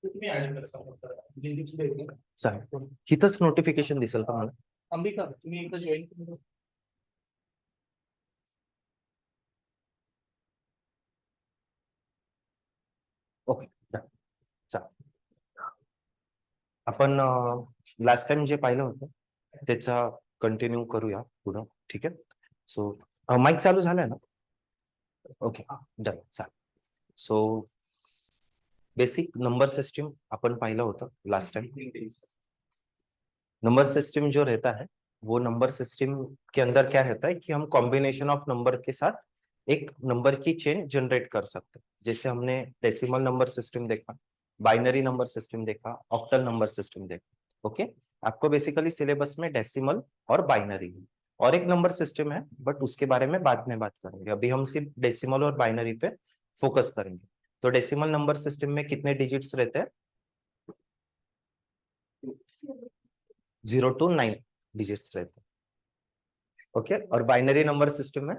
तुम्ही ऍड कर समोर चालेल, इथंच नोटिफिकेशन दिसेल का मला? अंबिका तुम्ही एकदा जॉईन करून ओके, चालेल. आपण लास्ट टाइम जे पाहिलं होतं त्याचा कंटिन्यू करूया पुढं, ठीक आहे. सो माईक चालू झालाय ना? ओके, डन, चालेल. सो बेसिक नंबर सिस्टम अपन पाहिलं होतं लास्ट टाइम. नंबर सिस्टम जो रहता है वो नंबर सिस्टम के अंदर क्या रहता है कि हम कॉम्बिनेशन ऑफ नंबर के साथ एक नंबर की चेन जनरेट कर सकते हैं. जैसे हमने डेसिमल नंबर सिस्टम देखा, बाइनरी नंबर सिस्टम देखा, ऑक्टल नंबर सिस्टम देखा. ओके, आपको बेसिकली सिलेबस में डेसिमल और बाइनरी और एक नंबर सिस्टम है, बट उसके बारे में बाद में बात करेंगे. अभी हम सिर्फ डेसिमल और बाइनरी पे फोकस करेंगे. तो डेसिमल नंबर सिस्टम में कितने डिजिट्स रहते हैं? 0 to 9 डिजिट्स रहते हैं. ओके, और बाइनरी नंबर सिस्टम में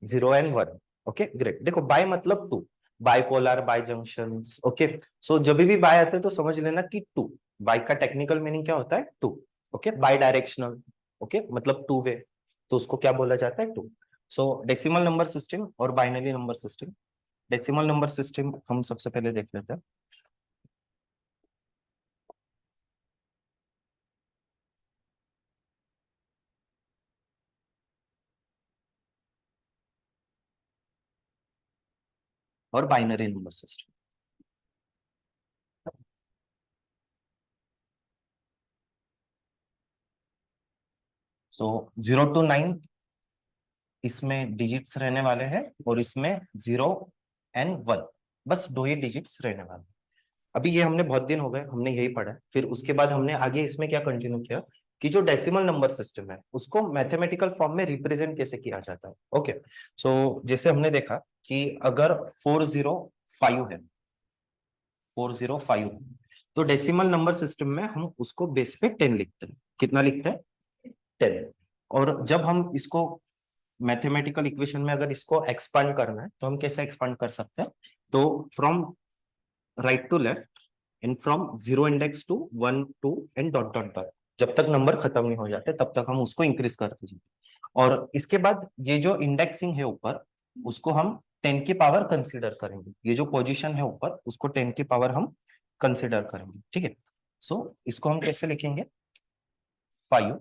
0 and 1. Okay, great. देखो, बाय मतलब two, bipolar, bi junctions. Okay, so जब भी बाय आते हैं तो समझ लेना कि टू. बाय का टेक्निकल मीनिंग क्या होता है? Two. Okay, bidirectional. Okay, मतलब टू वे, तो उसको क्या बोला जाता है? Two. So decimal number system और binary number system. Decimal number system हम सबसे पहले देख लेते हैं. और binary number system. So 0 to 9 इसमें डिजिट्स रहने वाले हैं और इसमें 0 and 1, बस दो ही डिजिट्स रहने वाले हैं. अभी ये हमने बहुत दिन हो गए हमने यही पढ़ा है. फिर उसके बाद हमने आगे इसमें क्या कंटिन्यू किया कि जो डेसिमल नंबर सिस्टम है उसको मैथमेटिकल फॉर्म में रिप्रेजेंट कैसे किया जाता है. ओके, सो जैसे हमने देखा कि अगर 405 है, 405, तो डेसिमल नंबर सिस्टम में हम उसको बेस पे 10 लिखते हैं. कितना लिखते हैं? 10. और जब हम इसको मैथमेटिकल इक्वेशन में अगर इसको एक्सपांड करना है तो हम कैसे एक्सपांड कर सकते हैं? तो from right to left and from zero index to 1 2 and dot dot dot, जब तक नंबर खत्म नहीं हो जाते तब तक हम उसको इंक्रीज करते जाते. और इसके बाद ये जो इंडेक्सिंग है ऊपर, उसको हम 10 की पावर कंसीडर करेंगे. ये जो पोजीशन है ऊपर उसको 10 की पावर हम कंसीडर करेंगे. ठीक है, सो इसको हम कैसे लिखेंगे? 5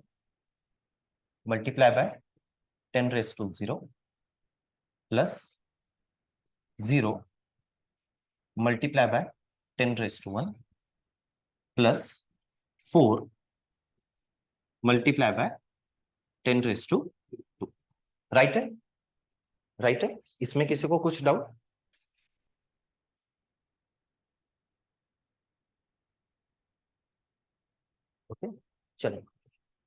multiply by 10⁻⁻0 plus 0 multiply by 10⁻1 plus 4 multiply by 10⁻2. Right है? राइट है? इसमें किसी को कुछ डाउट? ओके, चलिए.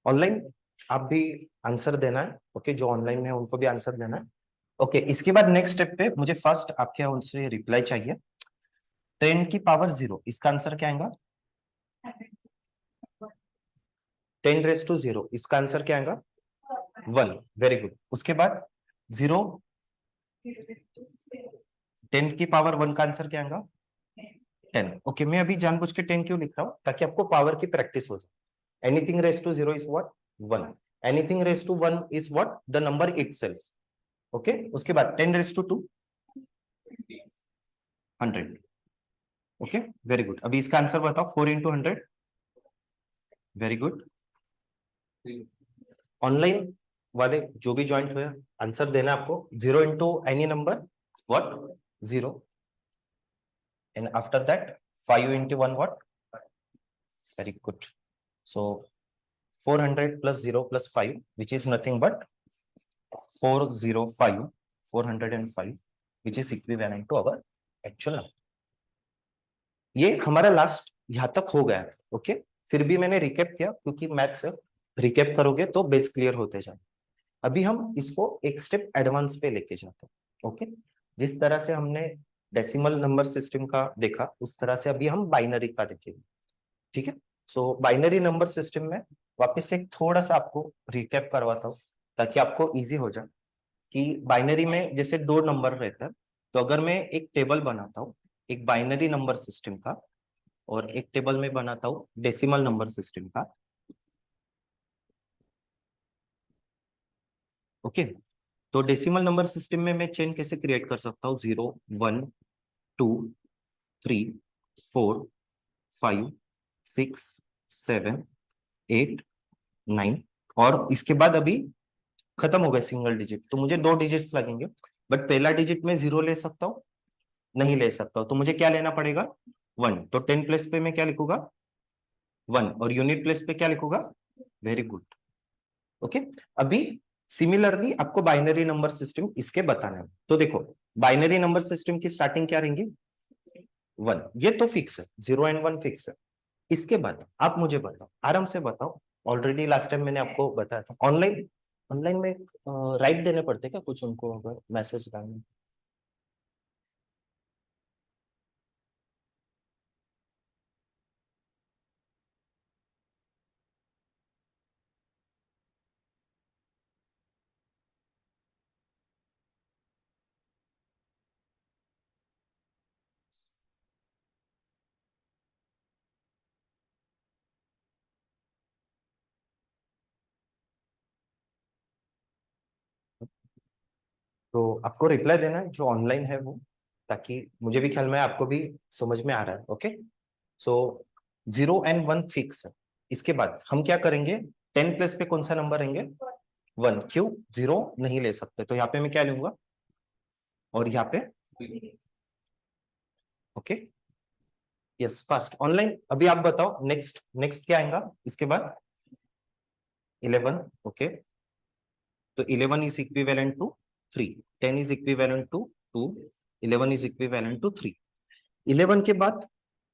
ऑनलाइन आप भी आंसर देना है. ओके, जो ऑनलाइन है उनको भी आंसर देना है. ओके, इसके बाद नेक्स्ट स्टेप पे मुझे फर्स्ट आपके उनसे रिप्लाई चाहिए. 10 की पावर 0, इसका आंसर क्या आएगा? 10⁻0, इसका आंसर क्या आएगा? 1. Very good. उसके बाद 0, 10 की पावर 1 का आंसर क्या आएगा? 10. ओके, मैं अभी जानबूझ के 10 क्यों लिख रहा हूं? ताकि आपको पावर की प्रैक्टिस हो जाए. Anything raise to 0 is what? 1. Anything raise to 1 is what? The number itself. Okay, उसके बाद 10⁻2 100. Okay, very good. अभी इसका आंसर बताओ. 4 into 100. Very good. ऑनलाइन वाले जो भी ज्वाइंट हुए आंसर देना आपको. 0 into any number what? 0. And after that 5 into 1 what? Very good. So 400 plus 0 plus 5, which is nothing but 405, 405, which is equivalent to our actual number. ये हमारा last यहां तक हो गया था. ओके, फिर भी मैंने रिकेप किया क्योंकि मैथ से रिकेप करोगे तो बेस क्लियर होते जाए. अभी हम इसको एक स्टेप एडवांस पे लेके जाते हैं. ओके, जिस तरह से हमने डेसिमल नंबर सिस्टम का देखा उस तरह से अभी हम बाइनरी का देखेंगे. ठीक है, सो बाइनरी नंबर सिस्टम में वापस से एक थोड़ा सा आपको रिकैप करवाता हूँ ताकि आपको इजी हो जाए. कि बाइनरी में जैसे दो नंबर रहता है, तो अगर मैं एक टेबल बनाता हूँ एक बाइनरी नंबर सिस्टम का और एक टेबल में बनाता हूँ डेसिमल नंबर सिस्टम का। ओके, तो डेसिमल नंबर सिस्टम में मैं चेन कैसे क्रिएट कर सकता हूँ? 0 1 2 3 4 5 6 7 8 9, और इसके बाद अभी खत्म हो गए सिंगल डिजिट, तो मुझे 2 डिजिट्स लगेंगे। बट पहला डिजिट में 0 ले सकता हूँ? नहीं ले सकता हूँ, तो मुझे क्या लेना पड़ेगा? 1। तो 10 प्लेस पे मैं क्या लिखूंगा? 1, और यूनिट प्लेस पे क्या लिखूंगा? Very good. ओके, अभी सिमिलरली आपको बाइनरी नंबर सिस्टम इसके बताना है। तो देखो, बाइनरी नंबर सिस्टम की स्टार्टिंग क्या रहेंगी? 1, ये तो फिक्स है, 0 एंड 1 फिक्स है। इसके बाद आप मुझे बताओ, आराम से बताओ। ऑलरेडी लास्ट टाइम मैंने आपको बताया था, ऑनलाइन ऑनलाइन में राइट देने पड़ते क्या कुछ उनको अगर मैसेज डालने? तो आपको रिप्लाई देना है जो ऑनलाइन है वो, ताकि मुझे भी ख्याल में आपको भी समझ में आ रहा है। ओके, सो 0 एंड 1 फिक्स है। इसके बाद हम क्या करेंगे? 10 प्लस पे कौन सा नंबर रहेंगे? 1। क्यों? 0 नहीं ले सकते, तो यहाँ पे मैं क्या लूंगा? और यहाँ पे ओके, यस फास्ट ऑनलाइन। अभी आप बताओ नेक्स्ट नेक्स्ट क्या आएगा इसके बाद? 11। ओके, तो 11 is equivalent to 3, 10 is equivalent to 2, 11 is equivalent to 3। 11 के बाद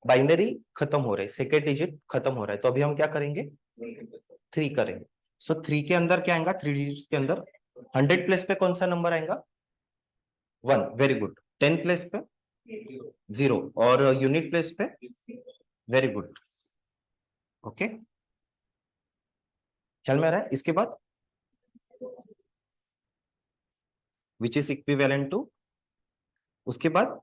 बाइनरी खत्म हो रहे, सेकेंड डिजिट खत्म हो रहा है, तो अभी हम क्या करेंगे? 3 करेंगे। सो 3 के अंदर क्या आएगा? 3 डिजिट्स के अंदर 100 प्लेस पे कौन सा नंबर आएगा? 1। Very good. 10 प्लेस पे 0, और यूनिट प्लेस पे वेरी गुड। ओके, ख्याल में आ रहा है? इसके बाद विच इज इक्विवेलेंट टू, उसके बाद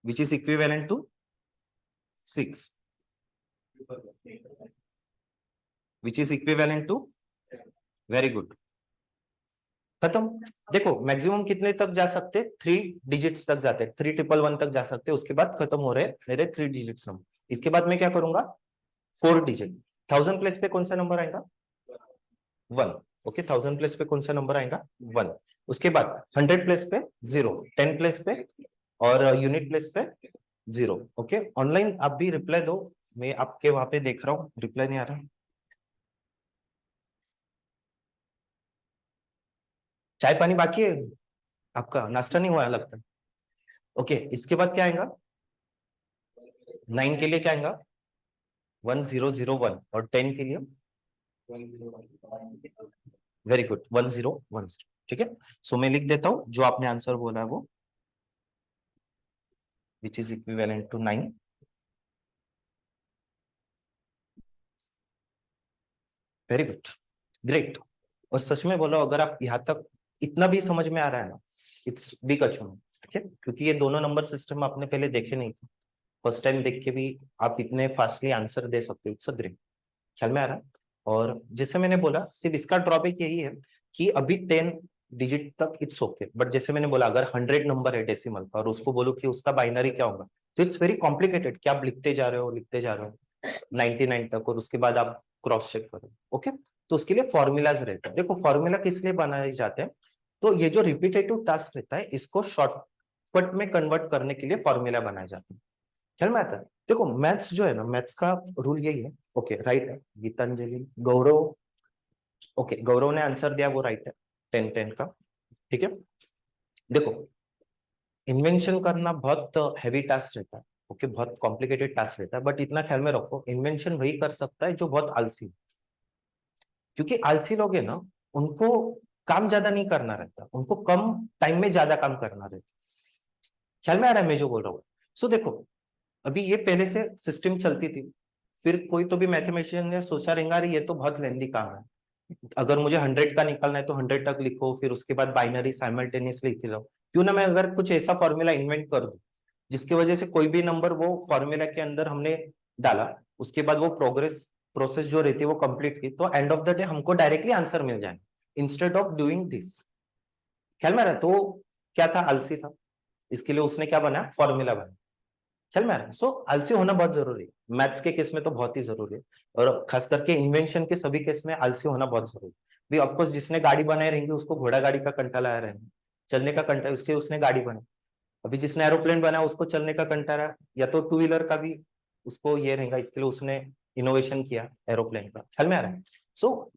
which is equivalent to 6, which is equivalent to very good. खत्म। देखो मैक्सिमम कितने तक जा सकते? 3 डिजिट्स तक जाते, 3 1 1 तक जा सकते, उसके बाद खत्म हो रहे मेरे 3 डिजिट्स नंबर। इसके बाद मैं क्या करूंगा? 4 डिजिट। 1000 प्लेस पे कौन सा नंबर आएगा? 1। ओके, 1000 प्लेस पे कौन सा नंबर आएगा? 1। उसके बाद 100 प्लेस पे 0, 10 प्लेस पे और यूनिट प्लेस पे 0। ओके, ऑनलाइन आप भी रिप्लाई दो, मैं आपके वहां पे देख रहा हूँ रिप्लाई नहीं आ रहा। चाय पानी बाकी है आपका? नाश्ता नहीं हुआ लगता है। ओके, इसके बाद क्या आएगा? 9 के लिए क्या आएगा? 1001, और 10 के लिए वेरी गुड 1010। ठीक है, सो मैं लिख देता हूं जो आपने आंसर बोला है वो, which is equivalent to 9। Very good, great. और सच में बोलो, अगर आप यहाँ तक इतना भी समझ में आ रहा है ना, इट्स बिग अचीवमेंट। ठीक है, क्योंकि ये दोनों नंबर सिस्टम आपने पहले देखे नहीं थे, फर्स्ट टाइम देख के भी आप इतने फास्टली आंसर दे सकते हो, इट्स अ ग्रेट। ख्याल में आ रहा है? और जैसे मैंने बोला, सिर्फ इसका ड्रॉबैक यही है कि अभी 10 डिजिट तक इट्स ओके, बट जैसे मैंने बोला, अगर 100 नंबर है डेसिमल का और उसको बोलो कि उसका बाइनरी क्या होगा, तो इट्स वेरी कॉम्प्लिकेटेड कि आप लिखते जा रहे हो लिखते जा रहे हो 99 तक, और उसके बाद आप क्रॉस चेक करो। ओके, तो उसके लिए फॉर्मूलाज रहते हैं। देखो फॉर्मूला किस लिए बनाए जाते हैं? तो ये जो रिपीटेटिव टास्क रहता है, इसको शॉर्टकट में कन्वर्ट करने के लिए फॉर्मूला बनाए जाते हैं। ख्याल में आता है? देखो मैथ्स जो है ना, मैथ्स का रूल यही है। ओके राइट है, गीतांजलि, गौरव। ओके, गौरव ने आंसर दिया, वो राइट है, 10 10 का। ठीक है, देखो इन्वेंशन करना बहुत हैवी टास्क रहता है। ओके, बहुत कॉम्प्लिकेटेड टास्क रहता है, बट इतना ख्याल में रखो, इन्वेंशन वही कर सकता है जो बहुत आलसी, क्योंकि आलसी लोग है ना, उनको काम ज्यादा नहीं करना रहता, उनको कम टाइम में ज्यादा काम करना रहता। ख्याल में आ रहा है मैं जो बोल रहा हूँ? सो देखो, अभी ये पहले से सिस्टम चलती थी, फिर कोई तो भी मैथमेटिशियन ने सोचा रहेगा, अरे ये तो बहुत लेंदी काम है, अगर मुझे 100 का निकालना है तो 100 तक लिखो, फिर उसके बाद बाइनरी साइमल्टेनियसली लिख लो, क्यों ना मैं अगर कुछ ऐसा फॉर्मूला इन्वेंट कर दूं जिसकी वजह से कोई भी नंबर वो फॉर्मूला के अंदर हमने डाला, उसके बाद वो प्रोसेस जो रहती है वो कंप्लीट की, तो एंड ऑफ द डे हमको डायरेक्टली आंसर मिल जाए इंस्टेड ऑफ डूइंग दिस। ख्याल में आ रहा है? तो क्या था, आलसी था, इसके लिए उसने क्या बनाया, फॉर्मूला बनाया। ख्याल में आ रहा है? सो आलसी होना बहुत जरूरी है, मैथ्स के केस में तो बहुत ही जरूरी है, और खास करके इन्वेंशन के सभी केस में आलसी होना बहुत जरूरी है। भी ऑफकोर्स जिसने गाड़ी बनाई रहेंगे उसको घोड़ा गाड़ी का कंटाला आया रहेगा, चलने का कंटाला, उसके उसने गाड़ी बनाई। अभी जिसने एरोप्लेन बनाया उसको चलने का कंटारा, या तो टू व्हीलर का भी उसको ये रहेगा, इसके लिए उसने इनोवेशन किया एरोप्लेन का। ख्याल में आ रहा है? सो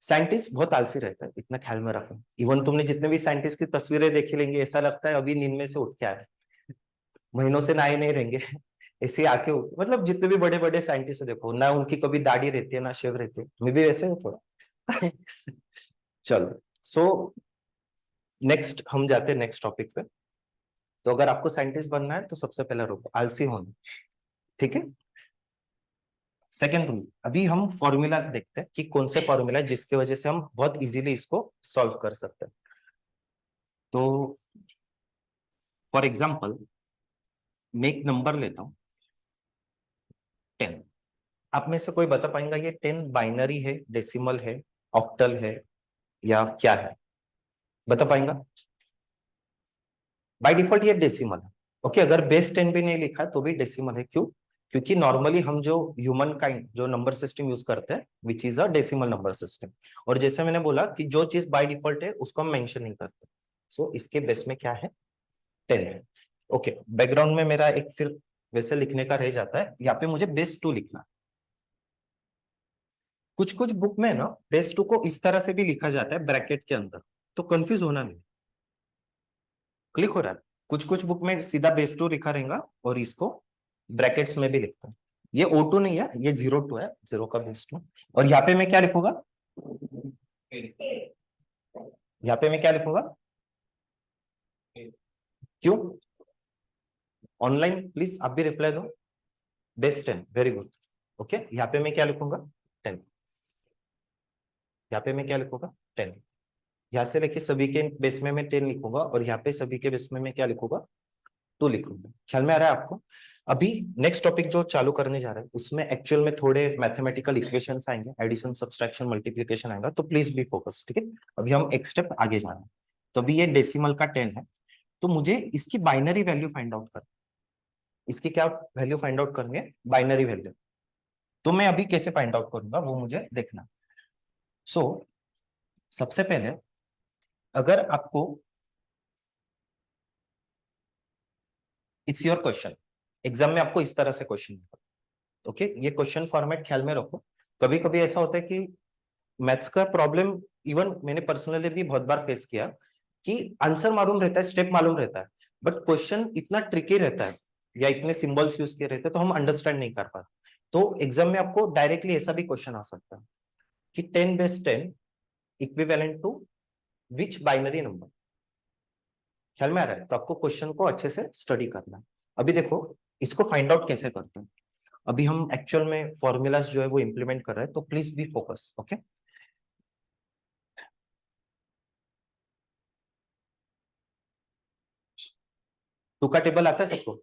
साइंटिस्ट बहुत आलसी रहता है, इतना ख्याल में रखना। इवन तुमने जितने भी साइंटिस्ट की तस्वीरें देखी लेंगे, ऐसा लगता है अभी नींद में से उठ के आए, महीनों से नहाए नहीं रहेंगे ऐसे आके मतलब जितने भी बड़े बड़े साइंटिस्ट देखो ना, उनकी कभी दाढ़ी रहती है ना शेव रहती है, मैं भी वैसे हूँ थोड़ा चलो, सो नेक्स्ट हम जाते हैं नेक्स्ट टॉपिक पे। तो अगर आपको साइंटिस्ट बनना है तो सबसे पहला रूल आलसी होना, ठीक है। सेकेंड रूल, अभी हम फॉर्मूलाज देखते हैं कि कौन से फॉर्मूला जिसकी वजह से हम बहुत इजीली इसको सॉल्व कर सकते हैं। तो फॉर एग्जांपल मैं एक नंबर लेता हूं 10। आप में से कोई बता पाएंगा ये 10 बाइनरी है, डेसिमल है, ऑक्टल है, या क्या है? बता पाएंगा? बाय डिफॉल्ट ये डेसिमल है। ओके, अगर बेस 10 भी नहीं लिखा तो भी डेसिमल है। क्यों? क्योंकि नॉर्मली हम जो ह्यूमन काइंड जो नंबर सिस्टम यूज करते हैं which is a decimal number system, और जैसे मैंने बोला कि जो चीज बाय डिफॉल्ट है उसको हम मेंशन नहीं करते, सो इसके बेस में क्या है, 10 है। ओके, बैकग्राउंड में मेरा एक फिर वैसे लिखने का रह जाता है, यहाँ पे मुझे बेस 2 लिखना। कुछ कुछ बुक में ना बेस 2 को इस तरह से भी लिखा जाता है ब्रैकेट के अंदर, तो कंफ्यूज होना नहीं। क्लिक हो रहा है? कुछ कुछ बुक में सीधा बेस 2 लिखा रहेगा और इसको ब्रैकेट्स में भी लिखता हूँ। ये O2 नहीं है, ये 02 है, 0 का बेस 2। और यहाँ पे मैं क्या लिखूंगा, यहाँ पे मैं क्या लिखूंगा, क्यों? ऑनलाइन प्लीज आप भी रिप्लाई दो। Base 10, very good. ओके, यहाँ पे मैं क्या लिखूंगा, 10। यहाँ पे मैं क्या लिखूंगा, 10। यहाँ से लेके सभी के बेस में मैं 10 लिखूंगा, और यहाँ पे सभी के बेस में मैं क्या लिखूंगा, 2 लिखूंगा। ख्याल में आ रहा है आपको? अभी नेक्स्ट टॉपिक जो चालू करने जा रहे हैं उसमें एक्चुअल में थोड़े मैथमेटिकल इक्वेशंस आएंगे, एडिशन सब्सट्रैक्शन मल्टीप्लिकेशन आएगा, तो प्लीज बी फोकस, ठीक है। अभी हम एक स्टेप आगे जाना है। तो अभी ये डेसिमल का 10 है, तो मुझे इसकी बाइनरी वैल्यू फाइंड आउट कर, इसकी क्या वैल्यू फाइंड आउट करनी है, बाइनरी वैल्यू। तो मैं अभी कैसे फाइंड आउट करूंगा वो मुझे देखना। सो सबसे पहले अगर आपको, इट्स योर क्वेश्चन, एग्जाम में आपको इस तरह से क्वेश्चन, ओके, ये क्वेश्चन फॉर्मेट ख्याल में रखो। कभी कभी ऐसा होता है कि मैथ्स का प्रॉब्लम, इवन मैंने पर्सनली भी बहुत बार फेस किया कि आंसर मालूम रहता है, स्टेप मालूम रहता है, बट क्वेश्चन इतना ट्रिकी रहता है या इतने सिंबल्स यूज किए रहते हैं तो हम अंडरस्टैंड नहीं कर पाते। तो एग्जाम में आपको डायरेक्टली ऐसा भी क्वेश्चन आ सकता है कि 10/10 equivalent to which binary number. ख्याल में आ रहा है? तो आपको क्वेश्चन को अच्छे से स्टडी करना है। अभी देखो इसको फाइंड आउट कैसे करते हैं। अभी हम एक्चुअल में फॉर्मूलाज जो है वो इंप्लीमेंट कर रहे हैं, तो please be focus, okay. Two का टेबल आता है सबको?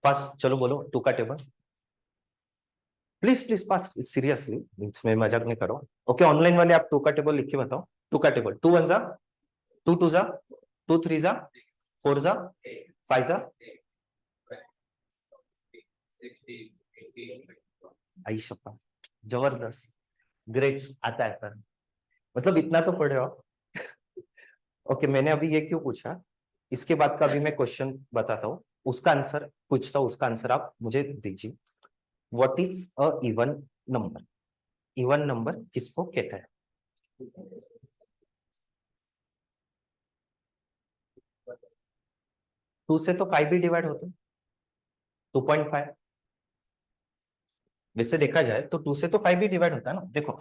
फास्ट चलो बोलो, टू का table. Please please fast, seriously, इसमें मजाक नहीं करो। ओके, ऑनलाइन वाले आप टू का टेबल लिख के बताओ। टू का टेबल, 2 1 जा, 2 2 जा, 2 3 जा, 4 जा, 5 जा, आई शप्पा, जबरदस्त, ग्रेट, आता है पर, मतलब इतना तो पढ़े हो। ओके, मैंने अभी ये क्यों पूछा, इसके बाद का भी मैं क्वेश्चन बताता हूँ, उसका आंसर पूछता हूँ, उसका आंसर आप मुझे दीजिए। What is a even number? Even number किसको कहते हैं? 2 से तो 5 भी डिवाइड होते हैं, 2.5। वैसे देखा जाए तो 2 से तो 5 भी डिवाइड होता है ना, देखो।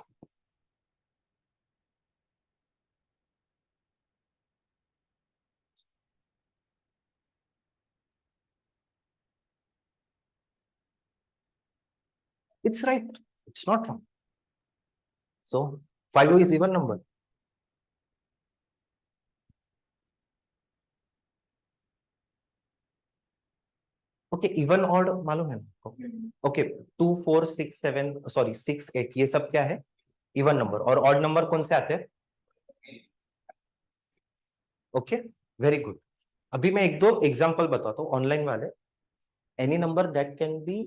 It's right, it's not wrong. So 5 is even number. Okay even odd मालूम है ना आपको? ओके 2 4 6 7 सॉरी 6 8 ये सब क्या है? Even number. और ऑड नंबर कौन से आते हैं? Okay very good. अभी मैं एक दो एग्जांपल बताता हूँ ऑनलाइन वाले। Any number that can be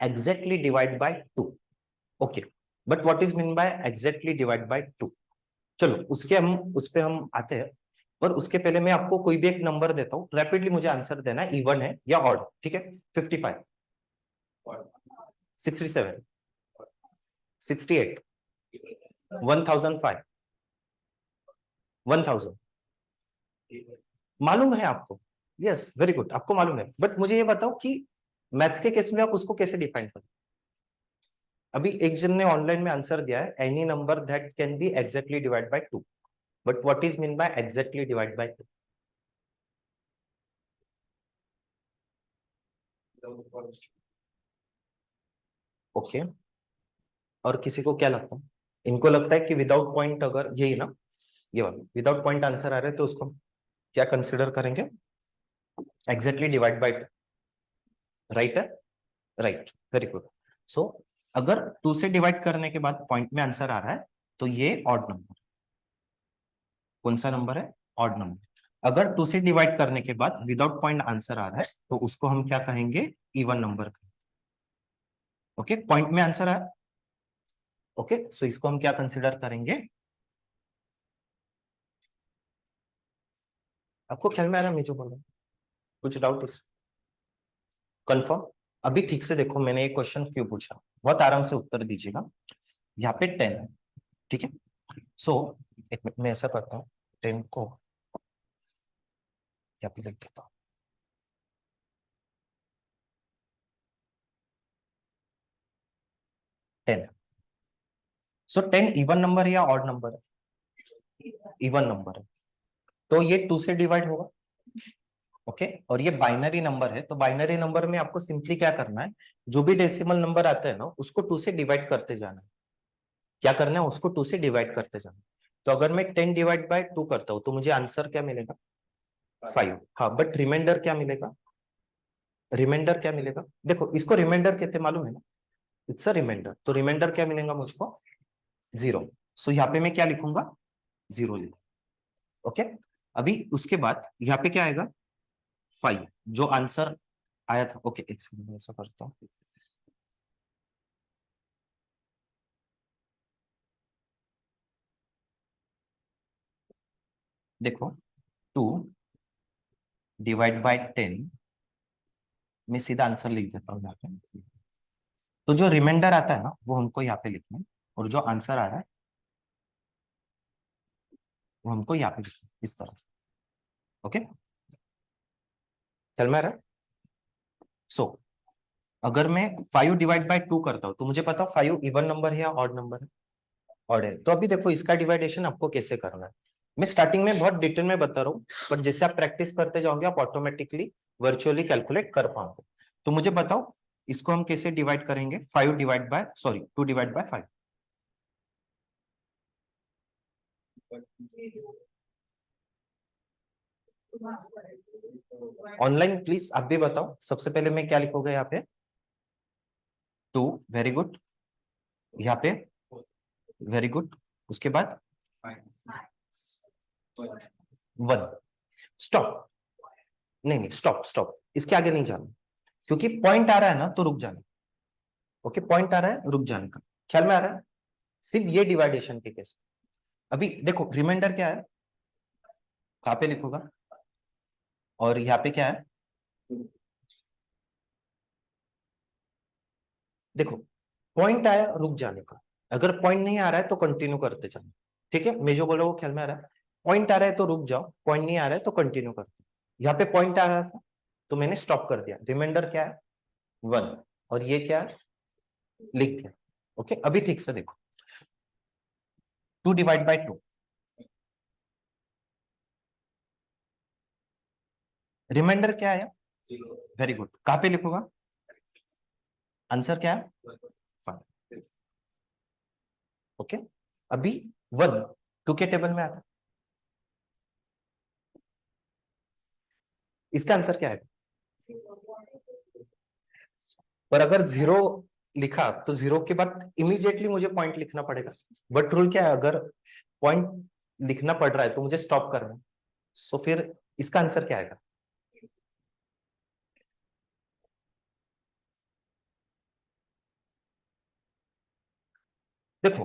exactly divide by 2। Okay but what is mean by exactly divide by 2? चलो उस पे हम आते हैं। पर उसके पहले मैं आपको कोई भी एक नंबर देता हूँ, रैपिडली मुझे आंसर देना है, इवन है या ऑड। ठीक है? 55, 67, 68, 1005, 1000। मालूम है आपको? यस वेरी गुड, आपको मालूम है। बट मुझे ये बताओ कि मैथ्स के केस में आप उसको कैसे डिफाइन करें? अभी एक जन ने ऑनलाइन में आंसर दिया है any number that can be exactly divide by 2। But what is mean by exactly divide by 2? Okay और किसी को क्या लगता है? इनको लगता है कि विदाउट पॉइंट, अगर यही ना, ये वाला विदाउट पॉइंट आंसर आ रहा है तो उसको क्या कंसिडर करेंगे? Exactly divide by 2। राइट है? Right very good. सो अगर 2 से डिवाइड करने के बाद पॉइंट में आंसर आ रहा है तो ये ऑड नंबर। कौन सा नंबर है? Odd number. अगर 2 से डिवाइड करने के बाद विदाउट पॉइंट आंसर आ रहा है तो उसको हम क्या कहेंगे? Even number. ओके पॉइंट में आंसर आया। ओके सो इसको हम क्या कंसिडर करेंगे? आपको ख्याल में आ रहा है मैं जो बोल रहा हूँ? कुछ डाउट इस? कंफर्म? अभी ठीक से देखो मैंने ये क्वेश्चन क्यों पूछा, बहुत आराम से उत्तर दीजिएगा। यहाँ पे 10 है, ठीक है? सो एक मिनट मैं ऐसा करता हूँ, 10 को यहाँ पे लिख देता हूँ। 10। सो 10 इवन नंबर है या ऑड नंबर है? इवन नंबर है, तो ये 2 से डिवाइड होगा। ओके और ये बाइनरी नंबर है, तो बाइनरी नंबर में आपको सिंपली क्या करना है, जो भी डेसिमल नंबर आता है ना उसको 2 से डिवाइड करते जाना है। क्या करना है? उसको 2 से डिवाइड करते जाना है। तो अगर मैं 10 डिवाइड बाय 2 करता हूं तो मुझे आंसर क्या मिलेगा? 5। हाँ बट रिमाइंडर क्या मिलेगा? रिमाइंडर क्या मिलेगा? देखो इसको रिमाइंडर कहते मालूम है ना, इट्स अ रिमाइंडर। तो रिमाइंडर क्या मिलेगा मुझको? 0। सो यहाँ पे मैं क्या लिखूंगा? 0 लिखूंगा। ओके अभी उसके बाद यहाँ पे क्या आएगा? 5 जो आंसर आया था। ओके एक सेकंड ऐसा करता हूँ। देखो 2 डिवाइड बाय 10, मैं सीधा आंसर लिख देता हूँ यहाँ पे। तो जो रिमाइंडर आता है ना वो हमको यहाँ पे लिखना है, और जो आंसर आ रहा है वो हमको यहाँ पे लिखना है इस तरह से। ओके चल मैं रहा। सो अगर मैं 5 डिवाइड बाय 2 करता हूँ तो मुझे पता 5 इवन नंबर है या ऑड नंबर है? ऑड है। तो अभी देखो इसका डिवाइडेशन आपको कैसे करना है, मैं स्टार्टिंग में बहुत डिटेल में बता रहा हूँ, पर जैसे आप प्रैक्टिस करते जाओगे आप ऑटोमेटिकली वर्चुअली कैलकुलेट कर पाओगे। तो मुझे बताओ इसको हम कैसे डिवाइड करेंगे? 5 divide by sorry 2 divide by 5। Online please आप भी बताओ, सबसे पहले मैं क्या लिखूंगा यहाँ पे? 2 वेरी गुड, यहाँ पे वेरी गुड, उसके बाद 1। स्टॉप, नहीं नहीं स्टॉप स्टॉप, इसके आगे नहीं जाना, क्योंकि पॉइंट आ रहा है ना तो रुक जाना। ओके पॉइंट आ रहा है रुक जाने का, ख्याल में आ रहा है? सिर्फ ये डिवाइडेशन के केस। अभी देखो रिमाइंडर क्या है, कहाँ पे लिखूंगा? और यहाँ पे क्या है? देखो पॉइंट आया रुक जाने का, अगर पॉइंट नहीं आ रहा है तो कंटिन्यू करते जाना। ठीक है मैं जो बोल रहा हूँ वो ख्याल में आ रहा है? पॉइंट आ रहा है तो रुक जाओ, पॉइंट नहीं आ रहा है तो कंटिन्यू करते। यहाँ पे पॉइंट आ रहा था तो मैंने स्टॉप कर दिया। रिमाइंडर क्या है? 1। और ये क्या है? लिख दिया। ओके अभी ठीक से देखो, 2 डिवाइड बाय 2, रिमाइंडर क्या आया? वेरी गुड, कहाँ पे लिखूंगा? आंसर क्या है? 5। ओके अभी 1 2 के टेबल में आता, इसका आंसर क्या है? पर अगर जीरो लिखा तो जीरो के बाद इमीडिएटली मुझे पॉइंट लिखना पड़ेगा, बट रूल क्या है, अगर पॉइंट लिखना पड़ रहा है तो मुझे स्टॉप करना है। सो फिर इसका आंसर क्या आएगा? देखो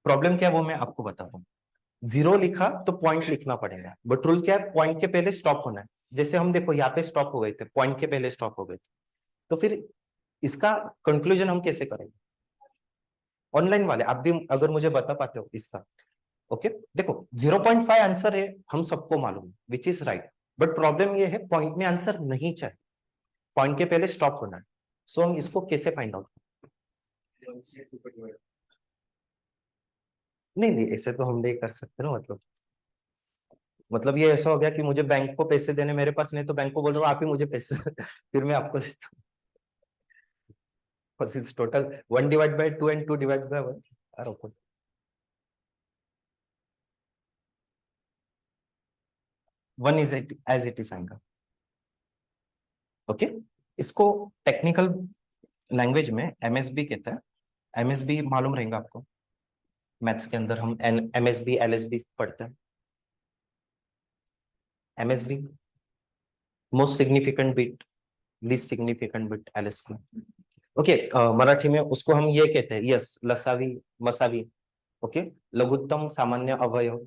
प्रॉब्लम क्या है वो मैं आपको बताता हूँ। जीरो लिखा तो पॉइंट लिखना पड़ेगा, बट रूल क्या है, पॉइंट के पहले स्टॉप होना है। जैसे हम देखो यहाँ पे स्टॉप हो गए थे, पॉइंट के पहले स्टॉप हो गए थे, तो फिर इसका कंक्लूजन हम कैसे करेंगे? ऑनलाइन वाले आप भी अगर मुझे बता पाते हो इसका। ओके देखो 0.5 आंसर है, हम सबको मालूम है, which is right, but problem ये है पॉइंट में आंसर नहीं चाहिए, पॉइंट के पहले स्टॉप होना है। सो हम इसको कैसे फाइंड आउट? नहीं नहीं, ऐसे तो हम नहीं कर सकते ना, मतलब ये ऐसा हो गया कि मुझे बैंक को पैसे देने मेरे पास नहीं, तो बैंक को बोल रहा हूँ आप ही मुझे पैसे फिर मैं आपको देता हूँ। Total 1/2 and 2/1 are open. 1 is as it is आएगा। ओके इसको टेक्निकल लैंग्वेज में एमएसबी कहता है। एमएसबी मालूम रहेगा आपको, मैथ्स के अंदर हम एमएसबी एलएसबी पढ़ते हैं। MSB most significant bit, least significant bit LSB. Okay Marathi में उसको हम ये कहते हैं, यस लसावी मसावी। ओके लघुत्तम सामान्य अवयव,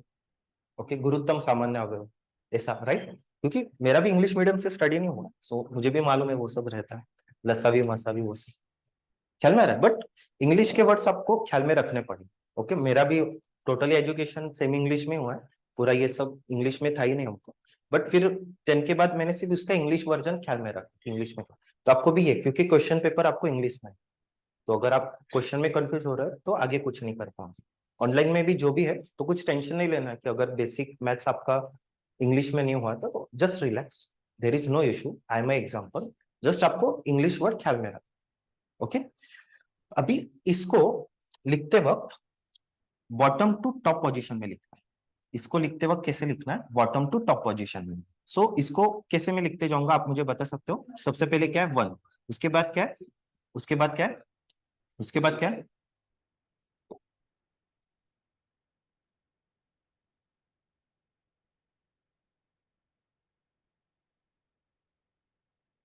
ओके गुरुत्तम सामान्य अवयव, ऐसा राइट। क्योंकि मेरा भी इंग्लिश मीडियम से स्टडी नहीं हुआ, सो मुझे भी मालूम है वो सब रहता है, लसावी मसावी वो सब ख्याल में आ रहा है, बट इंग्लिश के वर्ड्स आपको ख्याल में रखने पड़े। ओके मेरा भी टोटली एजुकेशन सेमी इंग्लिश में हुआ है, पूरा ये सब इंग्लिश में था ही नहीं हमको, बट फिर 10 के बाद मैंने सिर्फ उसका इंग्लिश वर्जन ख्याल में रखा इंग्लिश में। तो आपको भी ये, क्योंकि क्वेश्चन पेपर आपको इंग्लिश में है, तो अगर आप क्वेश्चन में कंफ्यूज हो रहे हो तो आगे कुछ नहीं कर पाओगे। ऑनलाइन में भी जो भी है तो कुछ टेंशन नहीं लेना कि अगर बेसिक मैथ्स आपका इंग्लिश में नहीं हुआ तो just relax, there is no issue, I am example, just आपको इंग्लिश वर्ड ख्याल में रखना। ओके अभी इसको लिखते वक्त बॉटम टू टॉप पोजीशन में लिखना है। इसको लिखते वक्त कैसे लिखना है? बॉटम टू टॉप पोजीशन में। सो इसको कैसे मैं लिखते जाऊंगा आप मुझे बता सकते हो? सबसे पहले क्या है 1, उसके बाद क्या है, उसके बाद क्या है, उसके बाद क्या है?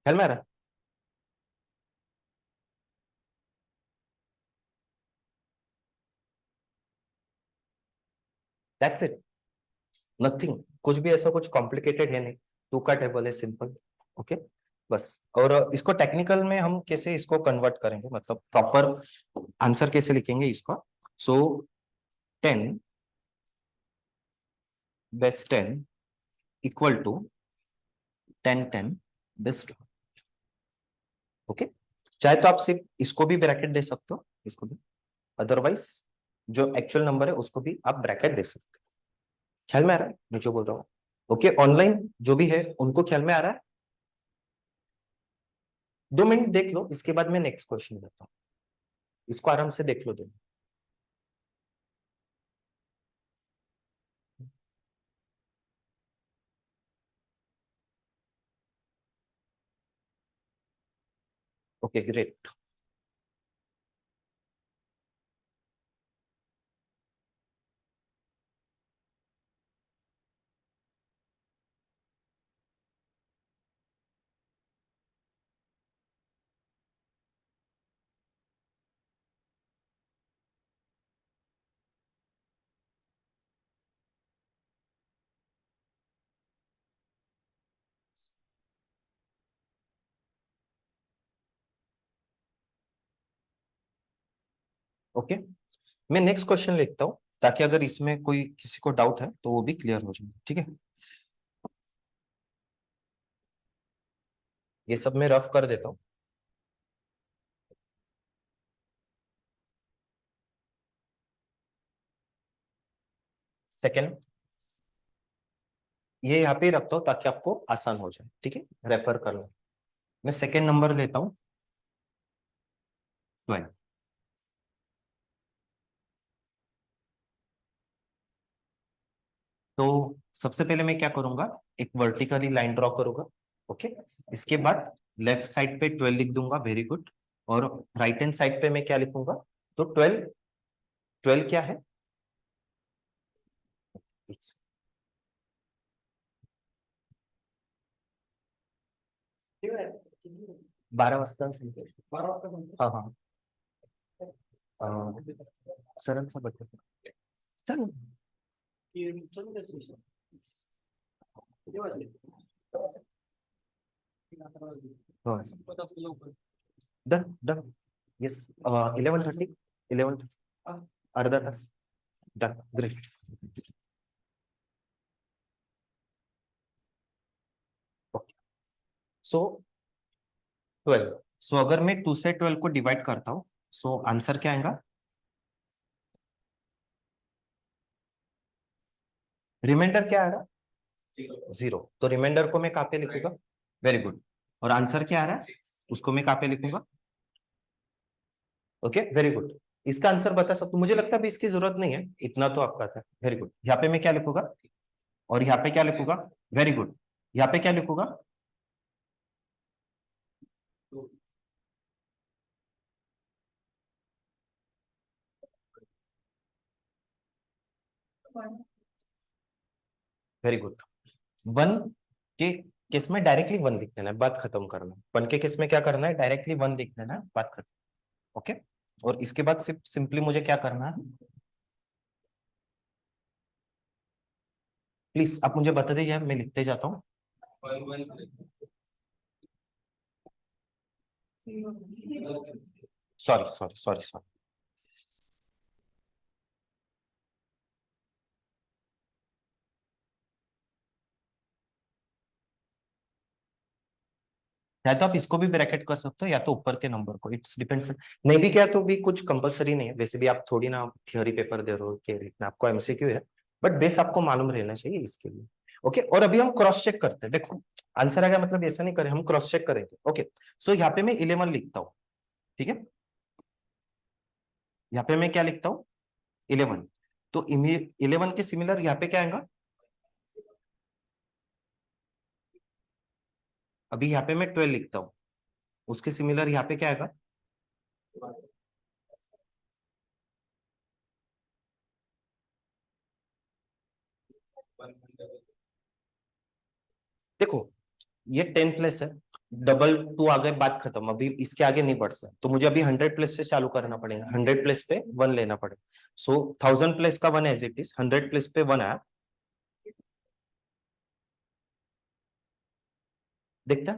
ख्याल में आ रहा है? दैट्स इट, नथिंग, कुछ भी ऐसा कुछ कॉम्प्लिकेटेड है नहीं, टू का टेबल है सिंपल। ओके बस। और इसको टेक्निकल में हम कैसे इसको कन्वर्ट करेंगे, मतलब प्रॉपर आंसर कैसे लिखेंगे इसका? So 10 base 10 equal to 10 best. Okay चाहे तो आप सिर्फ इसको भी ब्रैकेट दे सकते हो, इसको भी, अदरवाइज जो एक्चुअल नंबर है उसको भी आप ब्रैकेट दे सकते हो। ख्याल में आ रहा है मैं जो बोल रहा हूँ? ओके ऑनलाइन जो भी है उनको ख्याल में आ रहा है? 2 मिनट देख लो, इसके बाद मैं नेक्स्ट क्वेश्चन देता हूँ, इसको आराम से देख लो 2 मिनट। Okay great. ओके मैं नेक्स्ट क्वेश्चन लिखता हूँ, ताकि अगर इसमें कोई किसी को डाउट है तो वो भी क्लियर हो जाए, ठीक है? ये सब मैं रफ कर देता हूँ। सेकंड ये यहाँ पे ही रखता हूँ ताकि आपको आसान हो जाए, ठीक है, रेफर कर लो। मैं सेकंड नंबर लेता हूँ 12। तो सबसे पहले मैं क्या करूंगा, एक वर्टिकली लाइन ड्रॉ करूंगा। ओके इसके बाद लेफ्ट साइड पे 12 लिख दूंगा, वेरी गुड। और राइट हैंड साइड पे मैं क्या लिखूंगा? तो 12, 12 क्या है? 12 वाजता संपेल. 12 वाजता हा हा. सरांचा बर्थडे. चल. चलू द्या session. किती वाजले? हो. संपत असतं लवकर. Done done. येस. 11:30. 11. अर्धा तास. डन. ग्रेट. ओके. सो 12. सो अगर मैं 2 से 12 को डिवाइड करता हूँ, सो आंसर क्या आएगा? रिमाइंडर क्या आएगा? 0. तो रिमाइंडर को मैं कहाँ पे लिखूंगा? Very good. और आंसर क्या आ रहा है? उसको मैं कहाँ पे लिखूंगा? Okay, very good. इसका आंसर बता सकते हो? मुझे लगता है अभी इसकी जरूरत नहीं है, इतना तो आपका था. Very good. यहाँ पे मैं क्या लिखूंगा? और यहाँ पे क्या लिखूंगा? Very good. यहाँ पे क्या लिखूंगा? Very good. 1 के केस में डायरेक्टली 1 लिख देना है, बात खत्म करना है. 1 के केस में क्या करना है? डायरेक्टली 1 लिख देना है, बात खत्म. ओके. और इसके बाद सिर्फ सिंपली मुझे क्या करना है? प्लीज आप मुझे बता दीजिए, मैं लिखते जाता हूँ. Sorry sorry sorry sorry. या तो आप इसको भी ब्रैकेट कर सकते हो या तो ऊपर के नंबर को, इट्स डिपेंड्स. नहीं भी किया तो भी कुछ कंपलसरी नहीं है, वैसे भी आप थोड़ी ना थियोरी पेपर दे रहे हो कि लिखना, आपको एमसीक्यू है. बट बेस आपको मालूम रहना चाहिए इसके लिए. ओके. और अभी हम क्रॉस चेक करते हैं. देखो आंसर आ गया मतलब ऐसा नहीं करें, हम क्रॉस चेक करेंगे. ओके. सो यहाँ पे मैं 11 लिखता हूँ. ठीक है. यहाँ पे मैं क्या लिखता हूँ? 11. तो 11 के सिमिलर यहाँ पे क्या आएगा? अभी यहाँ पे मैं 12 लिखता हूँ, उसके सिमिलर यहाँ पे क्या आएगा? देखो ये 10 प्लस है, डबल 2 आ गए, बात खत्म. अभी इसके आगे नहीं बढ़ सकता, तो मुझे अभी 100 प्लस से चालू करना पड़ेगा. 100 प्लस पे 1 लेना पड़ेगा. सो 1000 प्लस का 1 एज इट इज, 100 प्लस पे 1 आया. देखता है?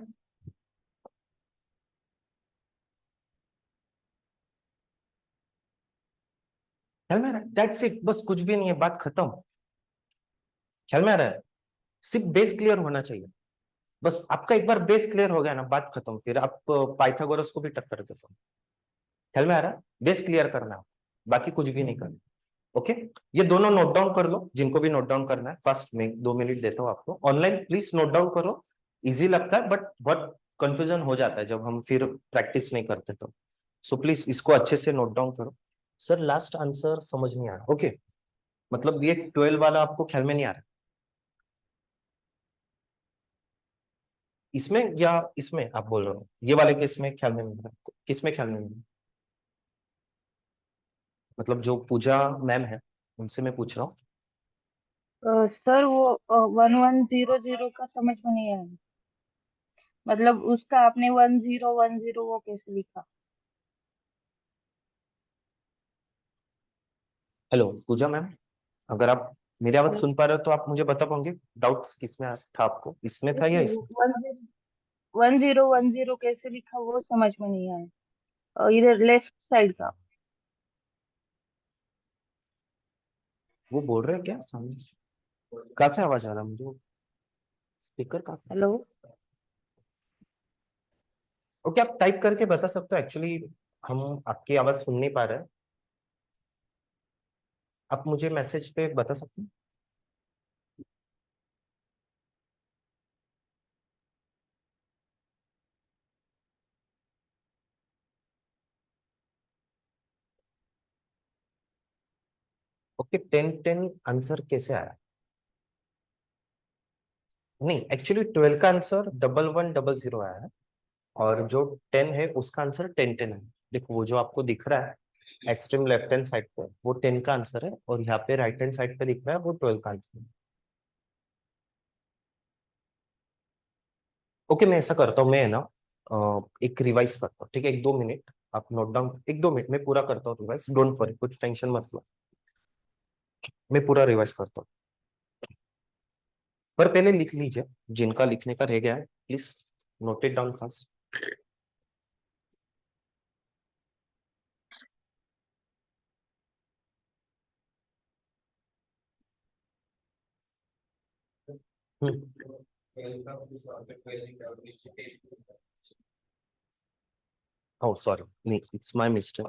ख्याल में आ रहा है? दैट्स इट, बस कुछ भी नहीं है, बात खत्म. ख्याल में आ रहा है? सिर्फ बेस क्लियर होना चाहिए. बस आपका एक बार बेस क्लियर हो गया ना, बात खत्म. फिर आप पाइथागोरस को भी टक्कर देते हो. ख्याल में आ रहा है? बेस क्लियर करना है, बाकी कुछ भी नहीं करना. ओके. ये दोनों नोट डाउन कर लो, जिनको भी नोट डाउन करना है. फर्स्ट में 2 मिनट देता हूँ आपको. ऑनलाइन प्लीज नोट डाउन करो. इजी लगता है बट बहुत कंफ्यूजन हो जाता है जब हम फिर प्रैक्टिस नहीं करते तो. सो प्लीज इसको अच्छे से नोट डाउन करो. सर लास्ट आंसर समझ नहीं आया. ओके. मतलब ये 12 वाला आपको ख्याल में नहीं आ रहा इसमें, या इसमें आप बोल रहे हो? ये वाले केस में ख्याल में नहीं आ रहा? किस में ख्याल में नहीं आ रहा? मतलब जो पूजा मैम है उनसे मैं पूछ रहा हूँ. सर वो 1100 का समझ में नहीं आया। मतलब उसका आपने 1010 वो कैसे लिखा? हेलो पूजा मैम, अगर आप मेरी आवाज हेलो। सुन पा रहे हो तो आप मुझे बता पाओगे डाउट्स किस में था आपको, इसमें था या इसमें? 1010 कैसे लिखा वो समझ में नहीं आया। इधर लेफ्ट साइड का। वो बोल रहे हैं क्या सामने से? कहाँ से आवाज आ रहा है मुझे? स्पीकर का? हेलो। ओके, आप टाइप करके बता सकते हो. एक्चुअली हम आपकी आवाज सुन नहीं पा रहे हैं. आप मुझे मैसेज पे बता सकते हैं. ओके. 10-10 आंसर कैसे आया? नहीं, एक्चुअली 12 का आंसर 1110 आया है. और जो 10 है उसका आंसर 10 है। देखो वो जो आपको दिख रहा है एक्सट्रीम लेफ्ट हैंड साइड पे वो 10 का आंसर है, और यहाँ पे राइट हैंड साइड पे दिख रहा है वो 12 का आंसर है। ओके, मैं ऐसा करता हूँ, मैं है ना एक रिवाइज करता हूँ, ठीक है? 1-2 मिनट आप नोट डाउन, 1-2 मिनट में पूरा करता हूँ रिवाइज, डोंट वरी, कुछ टेंशन मत लो, मैं पूरा रिवाइज करता हूँ। पर पहले लिख लीजिए, जिनका लिखने का रह गया है please note it down fast. Oh sorry, नहीं इट्स माय मिस्टेक,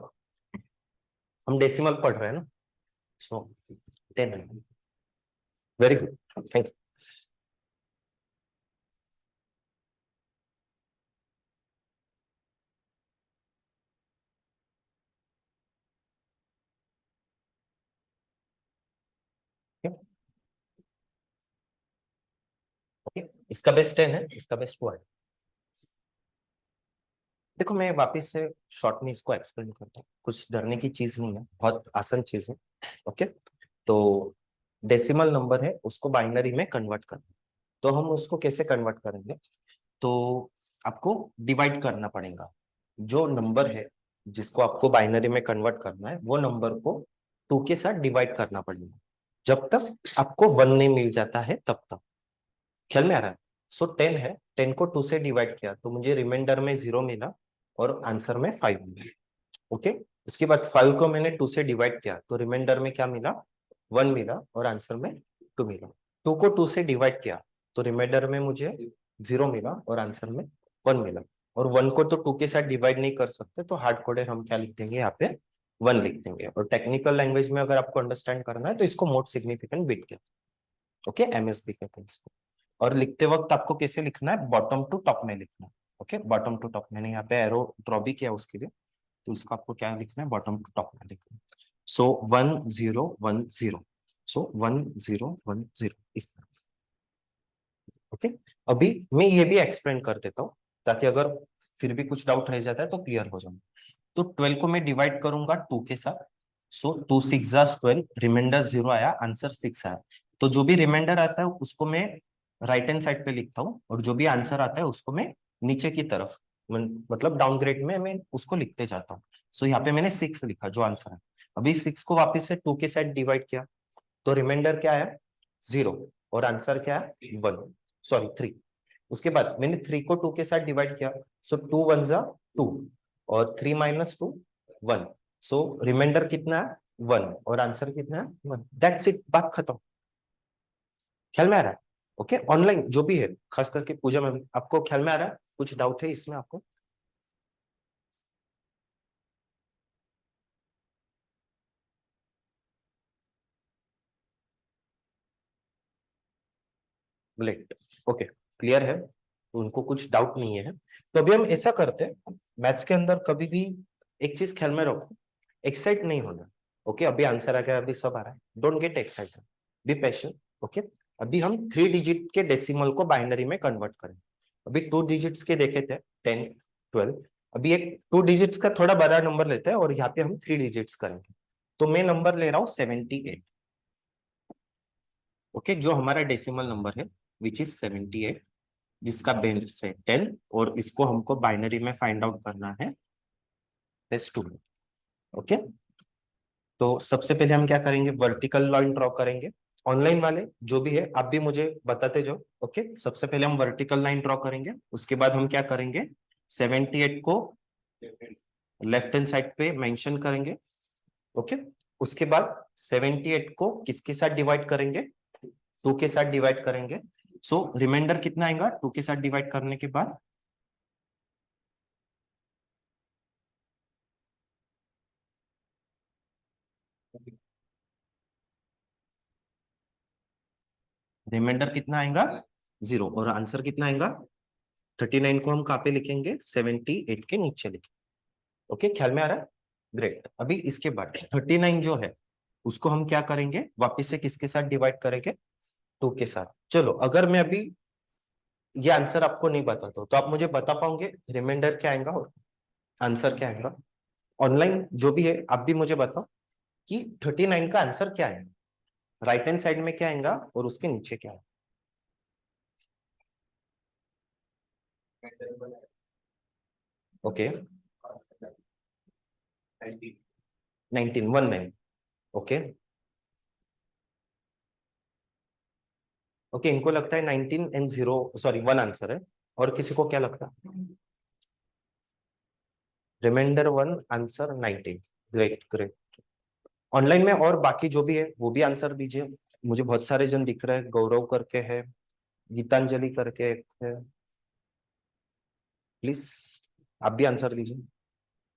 हम डेसिमल पढ़ रहे हैं ना, सो 10 है। Very good, thank you. Okay, इसका बेस्ट 10 है, इसका बेस्ट 1। देखो मैं वापस से शॉर्ट में इसको एक्सप्लेन करता हूँ, कुछ डरने की चीज नहीं है, बहुत आसान चीज है। ओके, तो डेसिमल नंबर है उसको बाइनरी में कन्वर्ट करना, तो हम उसको कैसे कन्वर्ट करेंगे? तो आपको डिवाइड करना पड़ेगा, जो नंबर है जिसको आपको बाइनरी में कन्वर्ट करना है वो नंबर को 2 के साथ डिवाइड करना पड़ेगा, जब तक आपको 1 नहीं मिल जाता है तब तक। ख्याल में आ रहा है? सो 10 है, 10 को 2 से डिवाइड किया तो मुझे रिमाइंडर में 0 मिला और आंसर में 5 मिला। ओके, उसके बाद 5 को मैंने 2 से डिवाइड किया तो रिमाइंडर में क्या मिला? 1 मिला और आंसर में 2 मिला। 2 को 2 से डिवाइड किया तो रिमाइंडर में मुझे 0 मिला और आंसर में 1 मिला। और 1 को तो 2 के साथ डिवाइड नहीं कर सकते, तो हार्ड कोडेड हम क्या लिख देंगे यहाँ पे? 1 लिख देंगे। और टेक्निकल लैंग्वेज में अगर आपको अंडरस्टैंड करना है तो इसको मोस्ट सिग्निफिकेंट बिट कहते हैं। ओके, एमएसबी कहते हैं इसको। और लिखते वक्त आपको कैसे लिखना है? बॉटम टू टॉप में लिखना है। ओके, बॉटम टू टॉप, मैंने यहाँ पे एरो ड्रॉ भी किया उसके लिए, तो उसको आपको क्या लिखना है? बॉटम टू टॉप में लिखना है। सो 1 0 1 0, सो 1 0 1 0 इस तरह से। ओके, अभी मैं ये भी एक्सप्लेन कर देता हूँ ताकि अगर फिर भी कुछ डाउट रह जाता है तो क्लियर हो जाए। तो 12 को मैं डिवाइड करूंगा 2 के साथ, सो 2 6 12, रिमाइंडर 0 आया, आंसर 6 आया। तो जो भी रिमाइंडर आता है उसको मैं राइट हैंड साइड पे लिखता हूँ, और जो भी आंसर आता है उसको मैं नीचे की तरफ, मतलब डाउनग्रेड में मैं उसको लिखते जाता हूँ। सो यहाँ पे मैंने 6 लिखा जो आंसर है। अभी 6 को वापस से 2 के साथ डिवाइड किया तो रिमाइंडर क्या आया? 0, और आंसर क्या है? 1, सॉरी 3। उसके बाद मैंने 3 को 2 के साथ डिवाइड किया, सो 2 1 जा 2, और 3 माइनस 2 1, सो रिमाइंडर कितना है? 1, और आंसर कितना है? 1। दैट्स इट, बात खत्म। ख्याल में आ रहा है? ओके, ऑनलाइन जो भी है, खास करके पूजा में भी, आपको ख्याल में आ रहा है? कुछ डाउट है इसमें आपको? ग्रेट, ओके, क्लियर है, तो उनको कुछ डाउट नहीं है। तो अभी हम ऐसा करते हैं, मैथ्स के अंदर कभी भी एक चीज ख्याल में रखो, एक्साइट नहीं होना। ओके, अभी आंसर आ गया, अभी सब आ रहा है, don't get excited, be patient. Okay, अभी हम 3 डिजिट के डेसिमल को बाइनरी में कन्वर्ट करें। अभी 2 डिजिट्स के देखे थे, 10 12। अभी एक 2 डिजिट्स का थोड़ा बड़ा नंबर लेते हैं और यहाँ पे हम 3 डिजिट्स करेंगे। तो मैं नंबर ले रहा हूँ 78। ओके, जो हमारा डेसिमल नंबर है विच इज 78, जिसका बेस है 10, और इसको हमको बाइनरी में फाइंड आउट करना है बेस 2 में। ओके, तो सबसे पहले हम क्या करेंगे? वर्टिकल लाइन ड्रॉ करेंगे। ऑनलाइन वाले जो भी है आप भी मुझे बताते जाओ। ओके, सबसे पहले हम वर्टिकल लाइन ड्रॉ करेंगे, उसके बाद हम क्या करेंगे? 78 को लेफ्ट हैंड साइड पे मेंशन करेंगे। ओके, उसके बाद 78 को किसके साथ डिवाइड करेंगे? 2 के साथ डिवाइड करेंगे। सो रिमाइंडर कितना आएगा 2 के साथ डिवाइड करने के बाद? रिमाइंडर कितना आएगा? 0, और आंसर कितना आएगा? 39 को हम कहाँ पे लिखेंगे? 78 के नीचे लिखेंगे। ओके, ख्याल में आ रहा है? ग्रेट। अभी इसके बाद 39 जो है उसको हम क्या करेंगे? वापिस से किसके साथ डिवाइड करेंगे? 2 के साथ। चलो, अगर मैं अभी ये आंसर आपको नहीं पता तो आप मुझे बता पाओगे रिमाइंडर क्या आएगा और आंसर क्या आएगा? ऑनलाइन जो भी है आप भी मुझे बताओ कि 39 का आंसर क्या है, राइट हैंड साइड में क्या आएगा और उसके नीचे क्या है? ओके 19 ओके ओके, इनको लगता है 19 एंड 0 सॉरी 1 आंसर है, और किसी को क्या लगता है? Reminder 1 answer 19। Great great. Online में और बाकी जो भी है वो भी आंसर दीजिए। मुझे बहुत सारे जन दिख रहे हैं, गौरव करके है, गीतांजलि करके एक है, प्लीज आप भी आंसर दीजिए।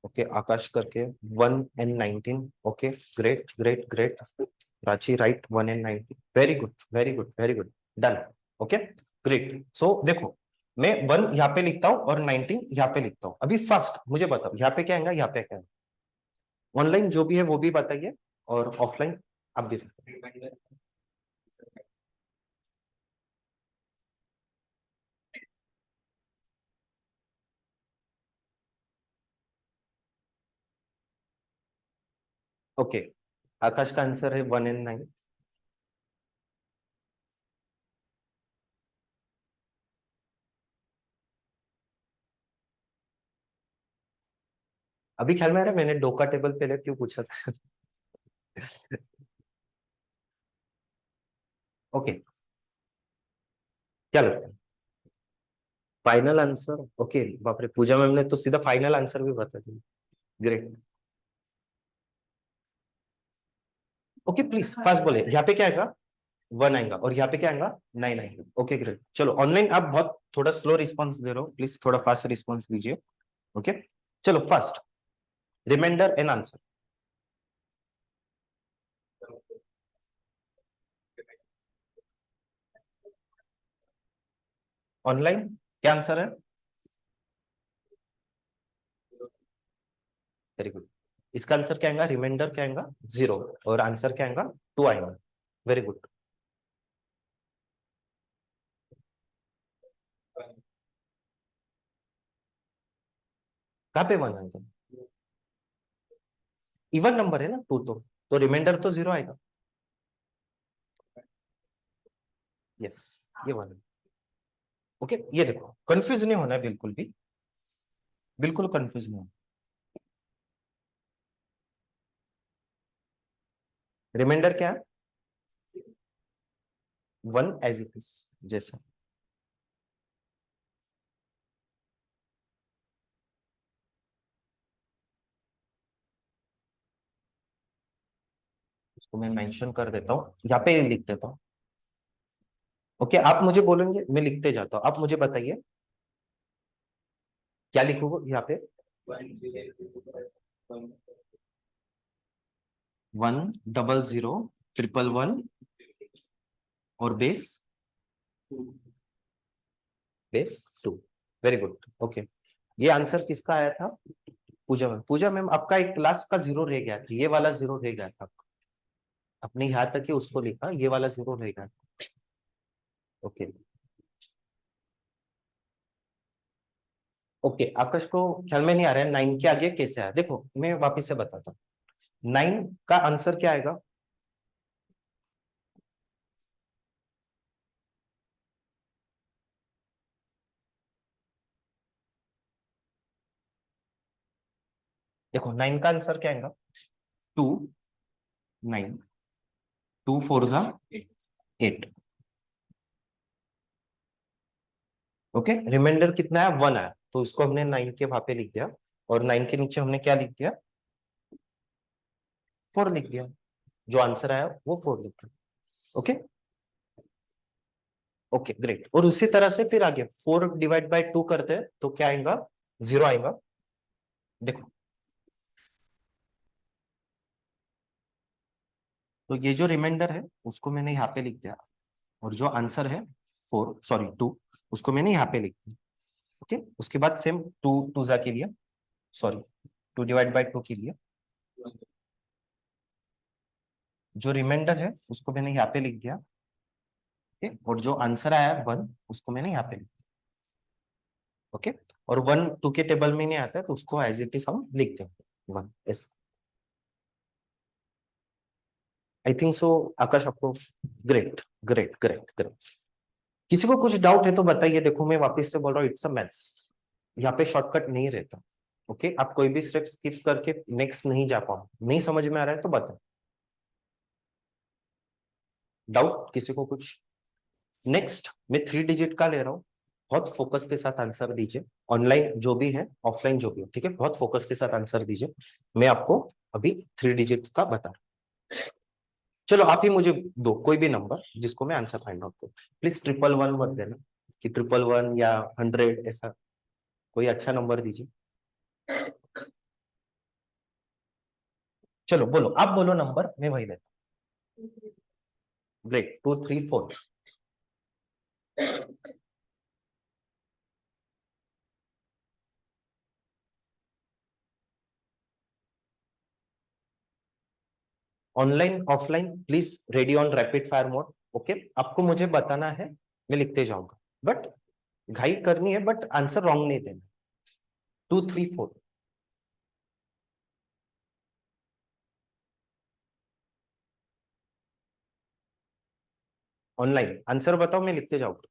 ओके आकाश करके 1 and 19। Okay great great great. Prachi right 1 and 19। Very good very good very good. Done. Okay great. So देखो मैं 1 यहाँ पे लिखता हूँ और 19 यहाँ पे लिखता हूँ। अभी फर्स्ट मुझे बताओ यहाँ पे क्या आएगा, यहाँ पे क्या आएगा? ऑनलाइन जो भी है वो भी बताइए और ऑफलाइन आप भी बताइए। ओके आकाश का आंसर है 1 and 9। अभी ख्याल में आ रहा है मैंने डोका टेबल पहले क्यों पूछा था? ओके क्या लगता है फाइनल आंसर? ओके बाप रे, पूजा मैम ने तो सीधा फाइनल आंसर भी बता दिया। ग्रेट। ओके प्लीज फास्ट बोले, यहाँ पे क्या आएगा? 1 आएगा और यहाँ पे क्या आएगा? 9 आएगा। Okay great. चलो ऑनलाइन आप बहुत थोड़ा स्लो रिस्पॉन्स दे रहे हो, प्लीज थोड़ा फास्ट रिस्पॉन्स दीजिए। ओके चलो first reminder and answer. Online क्या आंसर है? Very good. इसका आंसर क्या आएगा? रिमाइंडर क्या आएगा? 0 और आंसर क्या आएगा? 2 आएगा। Very good. कहाँ पे 1 आएगा? इवन नंबर है ना 2, तो रिमाइंडर तो 0 आएगा। यस ये 1। ओके ये देखो कंफ्यूज नहीं होना है बिल्कुल भी, बिल्कुल कंफ्यूज नहीं होना। रिमाइंडर क्या है? 1 एज इट इज जैसा। इसको मैं मेंशन कर देता हूँ, यहाँ पे लिख देता हूँ। ओके आप मुझे बोलेंगे मैं लिखते जाता हूँ, आप मुझे बताइए क्या लिखूंगा यहाँ पे? 100 111 और बेस 2। Very good. ओके ये आंसर किसका आया था? पूजा मैम। पूजा मैम आपका एक क्लास का 0 रह गया था, ये वाला 0 रह गया था। अपने यहाँ तक ही उसको लिखा, ये वाला 0 रह गया। ओके ओके आकाश को ख्याल में नहीं आ रहा है 9 के आगे कैसे आया। देखो मैं वापस से बताता हूँ 9 का आंसर क्या आएगा? देखो 9 का आंसर क्या आएगा? 2 9 2 4 जा 8। ओके रिमाइंडर कितना है? 1 आया, तो इसको हमने 9 के वहां पे लिख दिया और 9 के नीचे हमने क्या लिख दिया? 4 लिख दिया। जो आंसर आया वो 4 लिख दिया। Okay okay great. और उसी तरह से फिर आगे 4 डिवाइड बाय 2 करते हैं तो क्या आएगा? 0 आएगा। देखो तो ये जो रिमाइंडर है उसको मैंने यहाँ पे लिख दिया और जो आंसर है 2 उसको मैंने यहाँ पे लिख दिया। ओके उसके बाद सेम 2 2 जा के लिए, सॉरी 2 डिवाइड बाय 2 के लिए जो रिमाइंडर है उसको मैंने यहाँ पे लिख दिया। ओके और जो आंसर आया 1 उसको मैंने यहाँ पे लिख दिया। ओके, और 1 2 के टेबल में नहीं आता है तो उसको एज इट इज हम लिख देंगे 1 एस। आई थिंक सो आकाश आपको, ग्रेट ग्रेट ग्रेट ग्रेट। किसी को कुछ डाउट है तो बताइए। देखो मैं वापस से बोल रहा हूँ, इट्स अ मैथ्स, यहाँ पे शॉर्टकट नहीं रहता। ओके, आप कोई भी स्टेप स्किप करके नेक्स्ट नहीं जा पाओ, नहीं समझ में आ रहा है तो बताओ। डाउट किसी को कुछ? नेक्स्ट मैं 3 डिजिट का ले रहा हूँ, बहुत फोकस के साथ आंसर दीजिए। ऑनलाइन जो भी है, ऑफलाइन जो भी हो, ठीक है, बहुत फोकस के साथ आंसर दीजिए। मैं आपको अभी 3 डिजिट्स का बता रहा हूँ। चलो आप ही मुझे दो कोई भी नंबर जिसको मैं आंसर फाइंड आउट करूँ। प्लीज 111 मत देना कि 111 या 100, ऐसा कोई अच्छा नंबर दीजिए। चलो बोलो, आप बोलो नंबर, मैं वही देता हूँ। Great, 2 3 4। Online offline please ready on rapid fire mode. Okay, आपको मुझे बताना है, मैं लिखते जाऊंगा, बट घाई करनी है, बट आंसर रॉन्ग नहीं देना। 2 3 4। ऑनलाइन आंसर बताओ, मैं लिखते जाऊंगा।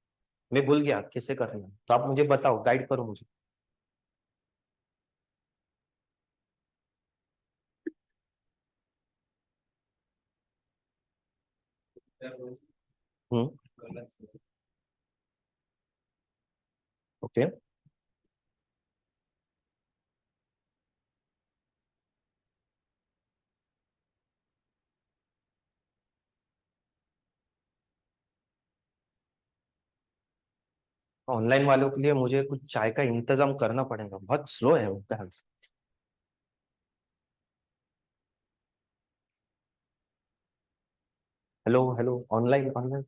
मैं भूल गया कैसे करना है, तो आप मुझे बताओ, गाइड करो मुझे। हम्म, ओके। ऑनलाइन वालों के लिए मुझे कुछ चाय का इंतजाम करना पड़ेगा, बहुत स्लो है उनका answer. Hello hello, online online.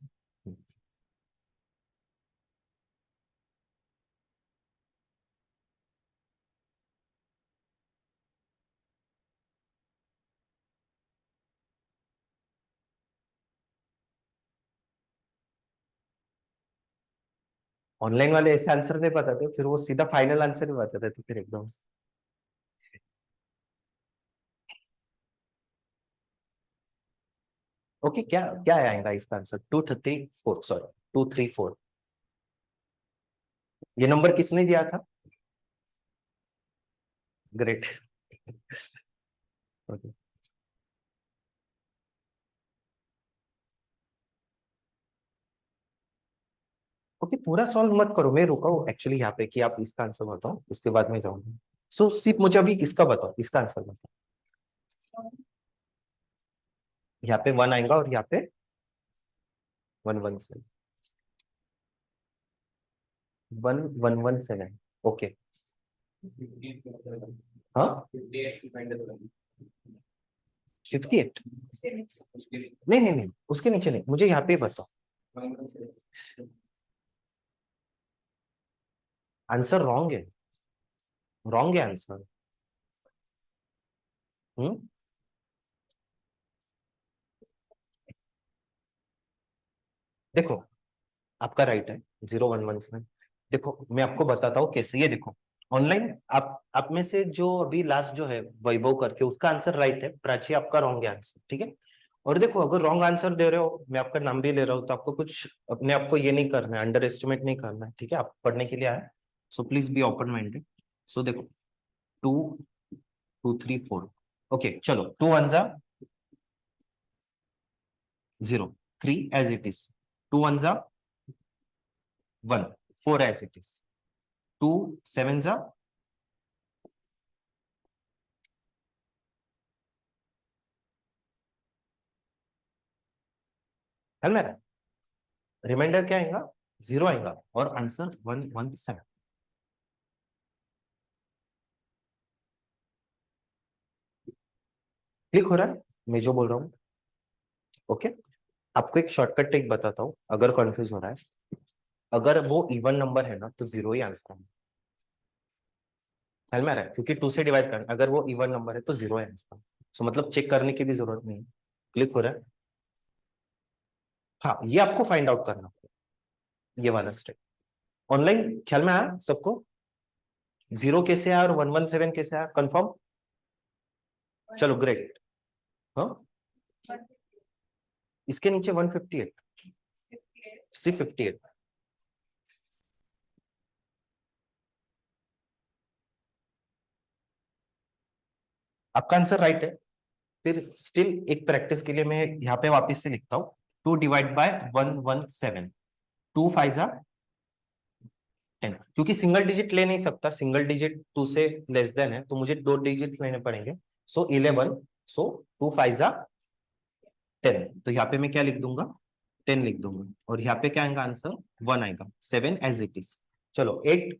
Online वाले ऐसे आंसर नहीं बताते, फिर वो सीधा फाइनल आंसर ही बताते थे फिर एकदम से। ओके, क्या क्या आएगा इसका आंसर? 2 3 4, सॉरी 2 3 4। ये नंबर किसने दिया था? ग्रेट। ओके ओके, पूरा सॉल्व मत करो, मैं रुका हूँ एक्चुअली यहाँ पे कि आप इसका आंसर बताओ, उसके बाद में जाऊंगा। सो सिर्फ मुझे अभी इसका बताओ, इसका आंसर बताओ। यहाँ पे 1 आएगा और यहाँ पे 117। 1117। ओके। हाँ, 58। नहीं नहीं नहीं, उसके नीचे नहीं, मुझे यहाँ पे ही बताओ। आंसर रॉन्ग है, रॉन्ग है आंसर। हम्म, देखो आपका राइट है, 0117। देखो मैं आपको बताता हूँ कैसे, ये देखो ऑनलाइन आप में से जो अभी लास्ट जो है वैभव करके, उसका आंसर राइट है, प्राची आपका रॉन्ग है आंसर, ठीक है। और देखो अगर रॉन्ग आंसर दे रहे हो, मैं आपका नाम भी ले रहा हूँ, तो आपको कुछ अपने आपको ये नहीं करना है, अंडर एस्टिमेट नहीं करना है, ठीक है, आप पढ़ने के लिए आए। So please be open minded. So देखो, 2 2 3 4। ओके चलो, 2 1 0, 3 as it is, 2 1 1, 4 as it is, 2 7 है मेरा। रिमाइंडर क्या आएगा? 0 आएगा और आंसर 117। क्लिक हो रहा है मैं जो बोल रहा हूँ? ओके, आपको एक शॉर्टकट ट्रिक बताता हूँ अगर कंफ्यूज हो रहा है। अगर वो इवन नंबर है ना तो 0 ही आंसर है, ख्याल में आ रहा है, क्योंकि 2 से डिवाइड करना, अगर वो इवन नंबर है तो 0 है आंसर। सो मतलब चेक करने की भी जरूरत नहीं है। क्लिक हो रहा है? हाँ, ये आपको फाइंड आउट करना, ये वाला स्टेप। ऑनलाइन ख्याल में आया सबको? 0 कैसे आया और 117 कैसे आया, कंफर्म? चलो ग्रेट। हाँ, इसके नीचे 158, सिर्फ 58। आपका आंसर राइट है। फिर स्टिल एक प्रैक्टिस के लिए मैं यहाँ पे वापस से लिखता हूँ, 2 डिवाइड बाय 117, 2 5 जा 10, क्योंकि सिंगल डिजिट ले नहीं सकता, सिंगल डिजिट 2 से लेस देन है, तो मुझे 2 डिजिट लेने पड़ेंगे। सो 11, सो 2 5 जा 10, तो यहाँ पे मैं क्या लिख दूंगा, 10 लिख दूंगा, और यहाँ पे क्या आएगा आंसर, 1 आएगा, 7 एज इट इज। चलो 8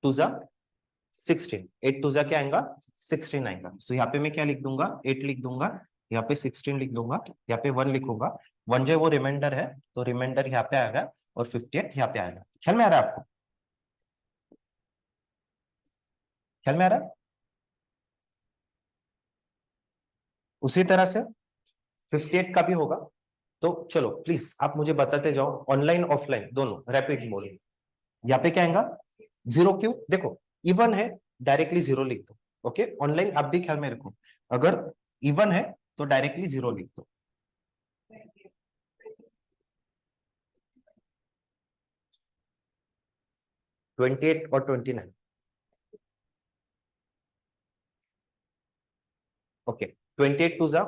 2 जा 16, 8 2 जा क्या आएगा, 16 आएगा। सो यहाँ पे मैं क्या लिख दूंगा, 8 लिख दूंगा, यहाँ पे 16 लिख दूंगा, यहाँ पे 1 लिखूंगा, 1 जो वो रिमाइंडर है, तो रिमाइंडर यहाँ पे आएगा, और 58 यहाँ पे आएगा। ख्याल में आ रहा है आपको, ख्याल में आ रहा है? उसी तरह से 58 का भी होगा। तो चलो प्लीज आप मुझे बताते जाओ, ऑनलाइन ऑफलाइन दोनों रैपिड मोड। यहाँ पे क्या आएगा, 0 क्यों, देखो इवन है, डायरेक्टली 0 लिख दो। ओके, ऑनलाइन आप भी ख्याल में रखो, अगर इवन है तो डायरेक्टली 0 लिख दो। ट्वेंटी एट और 29, ओके, 28 टू जा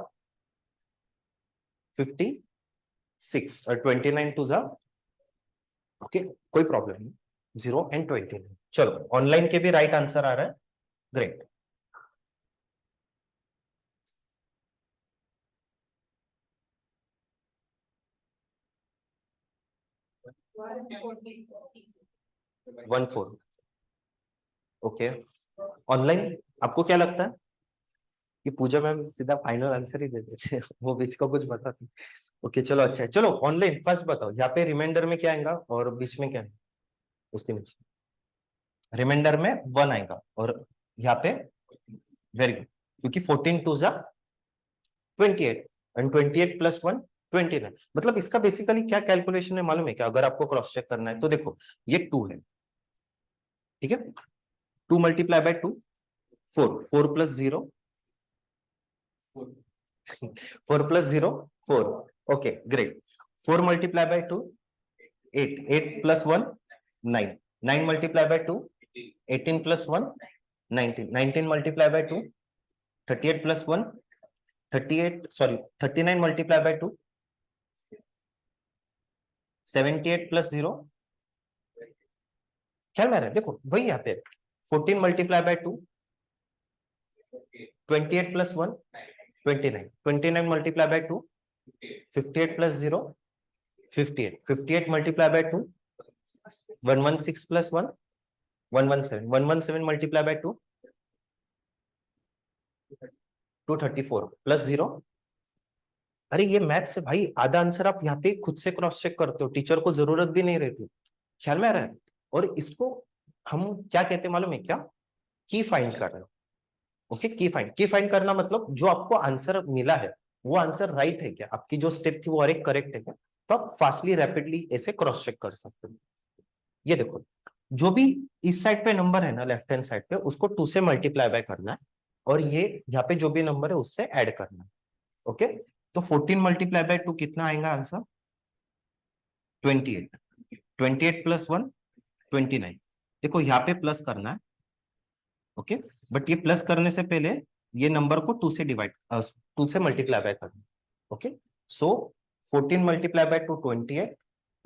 56 और 29 टू जा, ओके कोई प्रॉब्लम नहीं, 0 एंड 29। चलो ऑनलाइन के भी राइट आंसर आ रहा है, great. One four, okay. Online आपको क्या लगता है कि पूजा मैम सीधा फाइनल आंसर ही दे देते हैं, वो बीच का कुछ बताते? ओके चलो अच्छा है। चलो ऑनलाइन फर्स्ट बताओ, यहाँ पे रिमाइंडर में क्या आएगा और बीच में क्या है, उसके नीचे रिमाइंडर में 1 आएगा, और यहाँ पे वेरी गुड, क्योंकि 14 टू जा 28, एंड 28 प्लस 1 29। मतलब इसका बेसिकली क्या कैलकुलेशन है मालूम है क्या, अगर आपको क्रॉस चेक करना है तो देखो, ये 2 है, ठीक है, 2 multiply by 2 4, 4 plus 0 4 plus 0 4, okay great. 4 multiply by 2 8, 8 plus 1 9, 9 multiply by 2 18 plus 1 19, 19 multiply by 2 38 plus 1 38, sorry 39 multiply by 2 78 plus 0, ख्याल में आ रहा है, देखो वही यहाँ पे 14 multiply by 2 28 plus 1 29, 29 multiply by 2 58 plus 0 58, 58 multiply by 2 116 plus 1 117, 117 multiply by 2 234 plus 0। अरे ये मैथ से भाई आधा आंसर आप यहाँ पे खुद से क्रॉस चेक करते हो, टीचर को जरूरत भी नहीं रहती, ख्याल में आ रहा है? और इसको हम क्या कहते हैं मालूम है क्या, की फाइंड करना। ओके, की फाइंड करना मतलब जो आपको आंसर मिला है वो आंसर राइट है क्या, आपकी जो स्टेप थी वो हर एक करेक्ट है क्या, तो आप फास्टली रैपिडली ऐसे क्रॉस चेक कर सकते हो। ये देखो, जो भी इस साइड पे नंबर है ना, लेफ्ट हैंड साइड पे, उसको 2 से मल्टीप्लाई बाय करना है, और ये यहाँ पे जो भी नंबर है उससे ऐड करना है। ओके, तो 14 मल्टीप्लाई बाय 2 कितना आएगा आंसर, 28, 28 प्लस 1 29। देखो यहाँ पे प्लस करना है, ओके, बट ये प्लस करने से पहले ये नंबर को 2 से डिवाइड 2 से मल्टीप्लाई बाय करना, okay. So 14 multiply by 2 28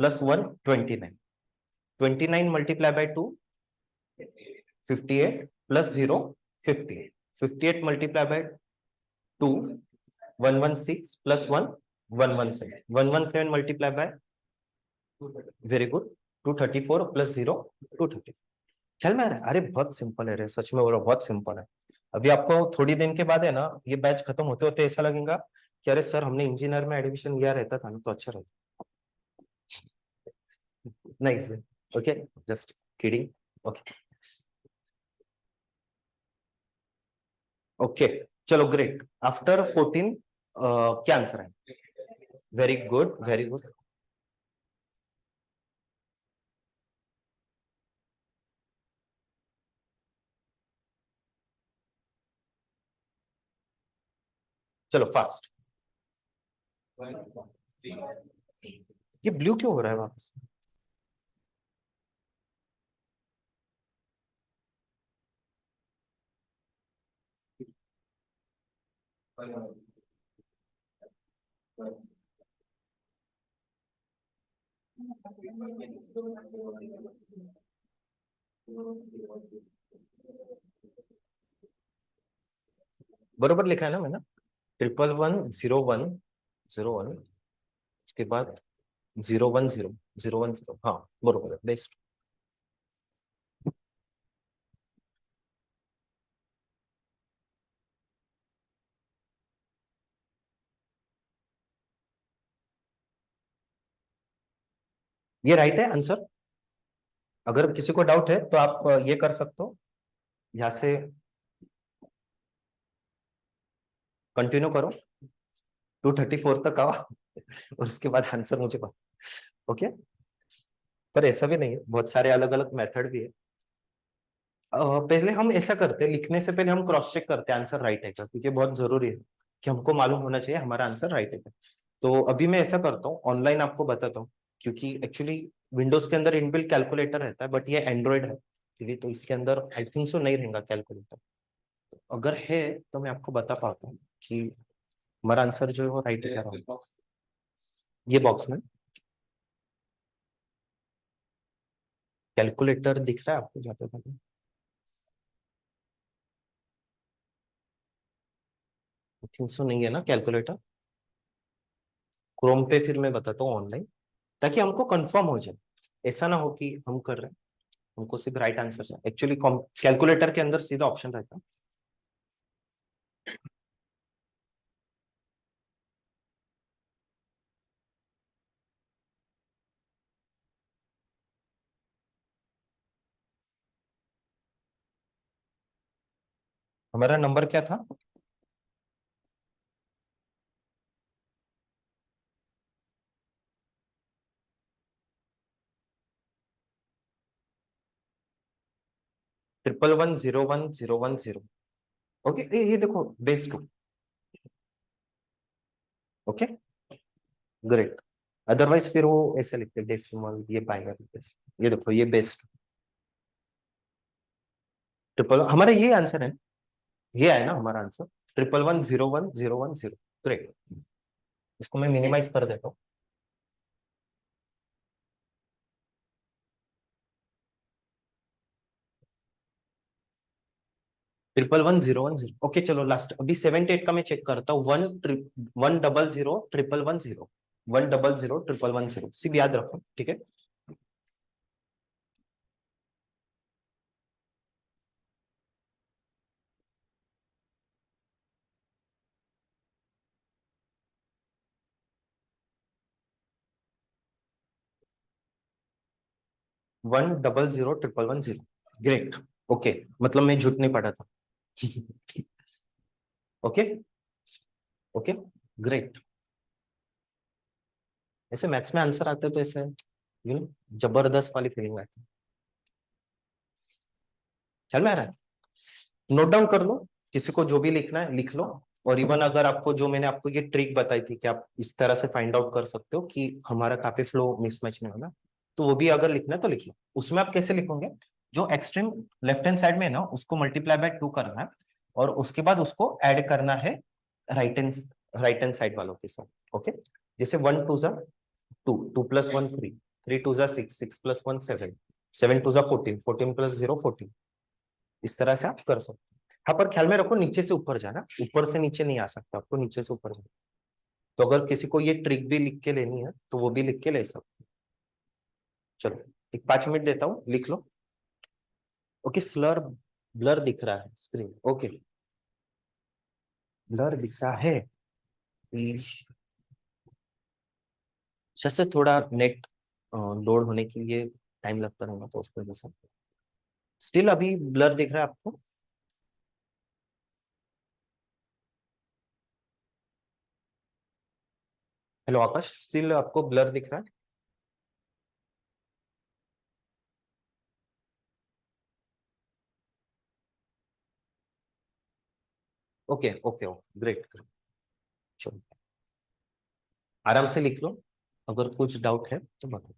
plus 1 29, 29 multiply by 2 58 plus 0 58, 58 multiply by 2 116 plus 1 117, 117 multiply by, very good, 234 plus 0 230। ख्याल में आ रहा है? अरे बहुत सिंपल है रे, सच में बोलो बहुत सिंपल है। अभी आपको थोड़ी दिन के बाद है ना, ये बैच खत्म होते होते ऐसा लगेगा कि अरे सर हमने इंजीनियर में एडमिशन लिया रहता था ना तो अच्छा रहता। नहीं sir, okay just kidding, okay okay. चलो ग्रेट, आफ्टर 14 क्या आंसर है, वेरी गुड वेरी गुड। चलो फास्ट। ये ब्लू क्यों हो रहा है वापस? बरोबर लिखा है ना मैंने? 111010 उसके बाद 010 010, हाँ बरोबर है, बेस्ट। ये राइट है आंसर। अगर किसी को डाउट है तो आप ये कर सकते हो, यहाँ से कंटिन्यू करो, 234 तक आओ और उसके बाद आंसर मुझे बता। ओके, पर ऐसा भी नहीं है, बहुत सारे अलग अलग मेथड भी है। पहले हम ऐसा करते हैं, लिखने से पहले हम क्रॉस चेक करते हैं आंसर राइट है क्या, क्योंकि बहुत जरूरी है कि हमको मालूम होना चाहिए हमारा आंसर राइट है क्या। तो अभी मैं ऐसा करता हूँ, ऑनलाइन आपको बताता हूँ, क्योंकि एक्चुअली विंडोज के अंदर इनबिल्ट कैलकुलेटर रहता है, बट ये एंड्रॉइड है, ठीक तो इसके अंदर आई थिंक सो नहीं रहेगा कैलकुलेटर। अगर है तो मैं आपको बता पाता हूँ कि हमारा आंसर जो है वो राइट है क्या रहा। ये बॉक्स में कैलकुलेटर दिख रहा है आपको जहाँ पे? थिंक सो नहीं है ना कैलकुलेटर। क्रोम पे फिर मैं बताता हूँ ऑनलाइन, ताकि हमको कंफर्म हो जाए, ऐसा ना हो कि हम कर रहे हैं, हमको सिर्फ राइट आंसर चाहिए। एक्चुअली कैलकुलेटर के अंदर सीधा ऑप्शन रहता है। हमारा नंबर क्या था? Triple one zero one zero one zero. Okay, ये देखो base two. Okay, great. Otherwise फिर वो ऐसे लिखते डेसिमल, ये पाएगा तो ये देखो ये बेस्ट ट्रिपल, हमारा ये आंसर है, ये है ना हमारा आंसर, 11101010। ग्रेट, इसको मैं मिनिमाइज कर देता हूँ। 111010। ओके चलो लास्ट, अभी 78 का मैं चेक करता हूँ। 100 100 100 सिर्फ याद रखो, ठीक है? 100 100 ग्रेट। ओके, मतलब मैं झूठ नहीं पढ़ा था। Okay okay, great. ऐसे मैथ्स में आंसर आते तो ऐसे जबरदस्त वाली फीलिंग आती है। ख्याल में आ रहा है? नोट डाउन कर लो, किसी को जो भी लिखना है लिख लो। और इवन अगर आपको, जो मैंने आपको ये ट्रिक बताई थी कि आप इस तरह से फाइंड आउट कर सकते हो कि हमारा कहाँ पे फ्लो मिसमैच नहीं होना, तो वो भी अगर लिखना है तो लिख लो। उसमें आप कैसे लिखोगे? जो एक्सट्रीम लेफ्ट हैंड साइड में है ना, उसको मल्टीप्लाई बाय 2 करना है, और उसके बाद उसको ऐड करना है राइट हैंड साइड वालों के साथ। ओके, जैसे 1 2 2 + 1 3, 3 2 6, 6 + 1 7, 7 2 14, 14 + 0 14। इस तरह से आप कर सकते हो। हाँ, पर ख्याल में रखो नीचे से ऊपर जाना, ऊपर से नीचे नहीं आ सकता, आपको नीचे से ऊपर जाना। तो अगर किसी को ये ट्रिक भी लिख के लेनी है तो वो भी लिख के ले सकते हो। चलो, एक 5 मिनट देता हूँ, लिख लो। ओके, स्लर ब्लर दिख रहा है स्क्रीन। ओके, ब्लर दिख रहा है। शायद से थोड़ा नेट लोड होने के लिए टाइम लगता रहेगा, तो उसकी वजह से स्टिल अभी ब्लर दिख रहा है आपको? हेलो आकाश, स्टिल आपको ब्लर दिख रहा है? Okay okay okay, great. चलो आराम से लिख लो, अगर कुछ डाउट है तो बताओ।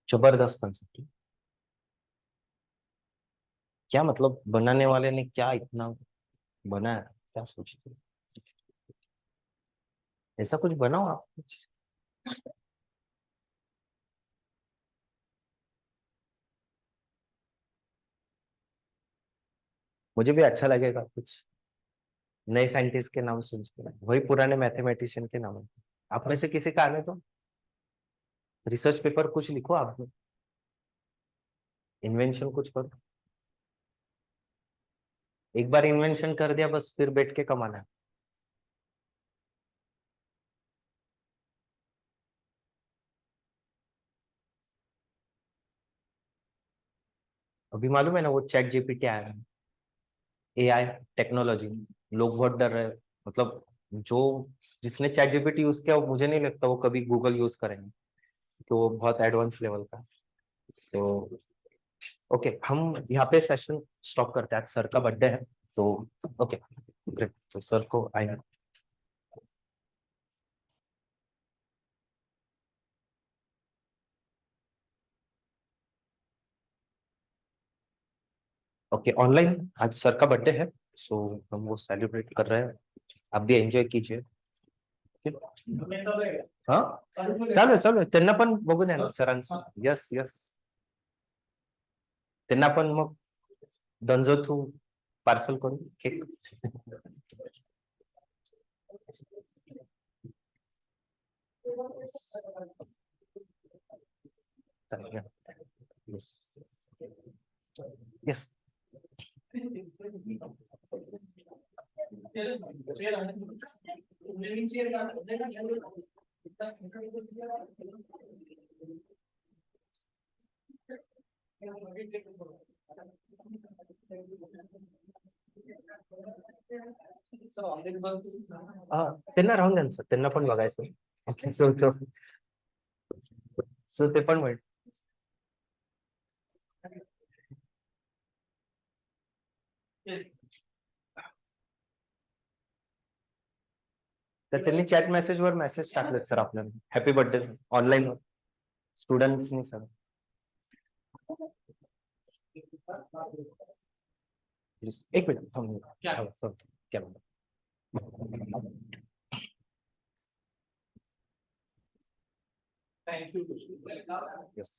जबरदस्त कंसेप्ट। क्या मतलब बनाने वाले ने क्या इतना बनाया, क्या सोचते हो? ऐसा कुछ बनाओ आप कुछ। मुझे भी अच्छा लगेगा कुछ नए साइंटिस्ट के नाम सुन के, वही पुराने मैथमेटिशियन के नाम। आप में से किसी का आने तो रिसर्च पेपर कुछ लिखो, आप इन्वेंशन कुछ करो। एक बार इन्वेंशन कर दिया बस फिर बैठ के कमाना है। अभी मालूम है ना वो चैट जीपीटी आया है, एआई टेक्नोलॉजी। लोग बहुत डर रहे हैं, मतलब जो जिसने चैट जीपीटी यूज किया वो मुझे नहीं लगता वो कभी गूगल यूज करेंगे, तो वो बहुत एडवांस लेवल का। तो ओके, हम यहाँ पे सेशन स्टॉप करते हैं, आज सर का बर्थडे है तो। ओके ग्रेट, तो सर को आएंगे। ओके ऑनलाइन, आज सर का बर्थडे है, सो हम वो सेलिब्रेट कर रहे हैं, आप भी एंजॉय कीजिए। हा चालू आहे चालू आहे, त्यांना पण बघू द्या ना सरांचं। यस यस, त्यांना पण मग डंजो थू पार्सल करू केक। यस यस, त्यांना राहून द्या सर, त्यांना पण बघायचं। ओके सो सो ते पण होईल। तर त्यांनी चॅट मेसेज वर मेसेज टाकलेत सर आपल्याला हॅपी बर्थडे ऑनलाईन स्टुडंट्सनी सर। प्लीज एक मिनिट थांबून क्या थैंक यू। यस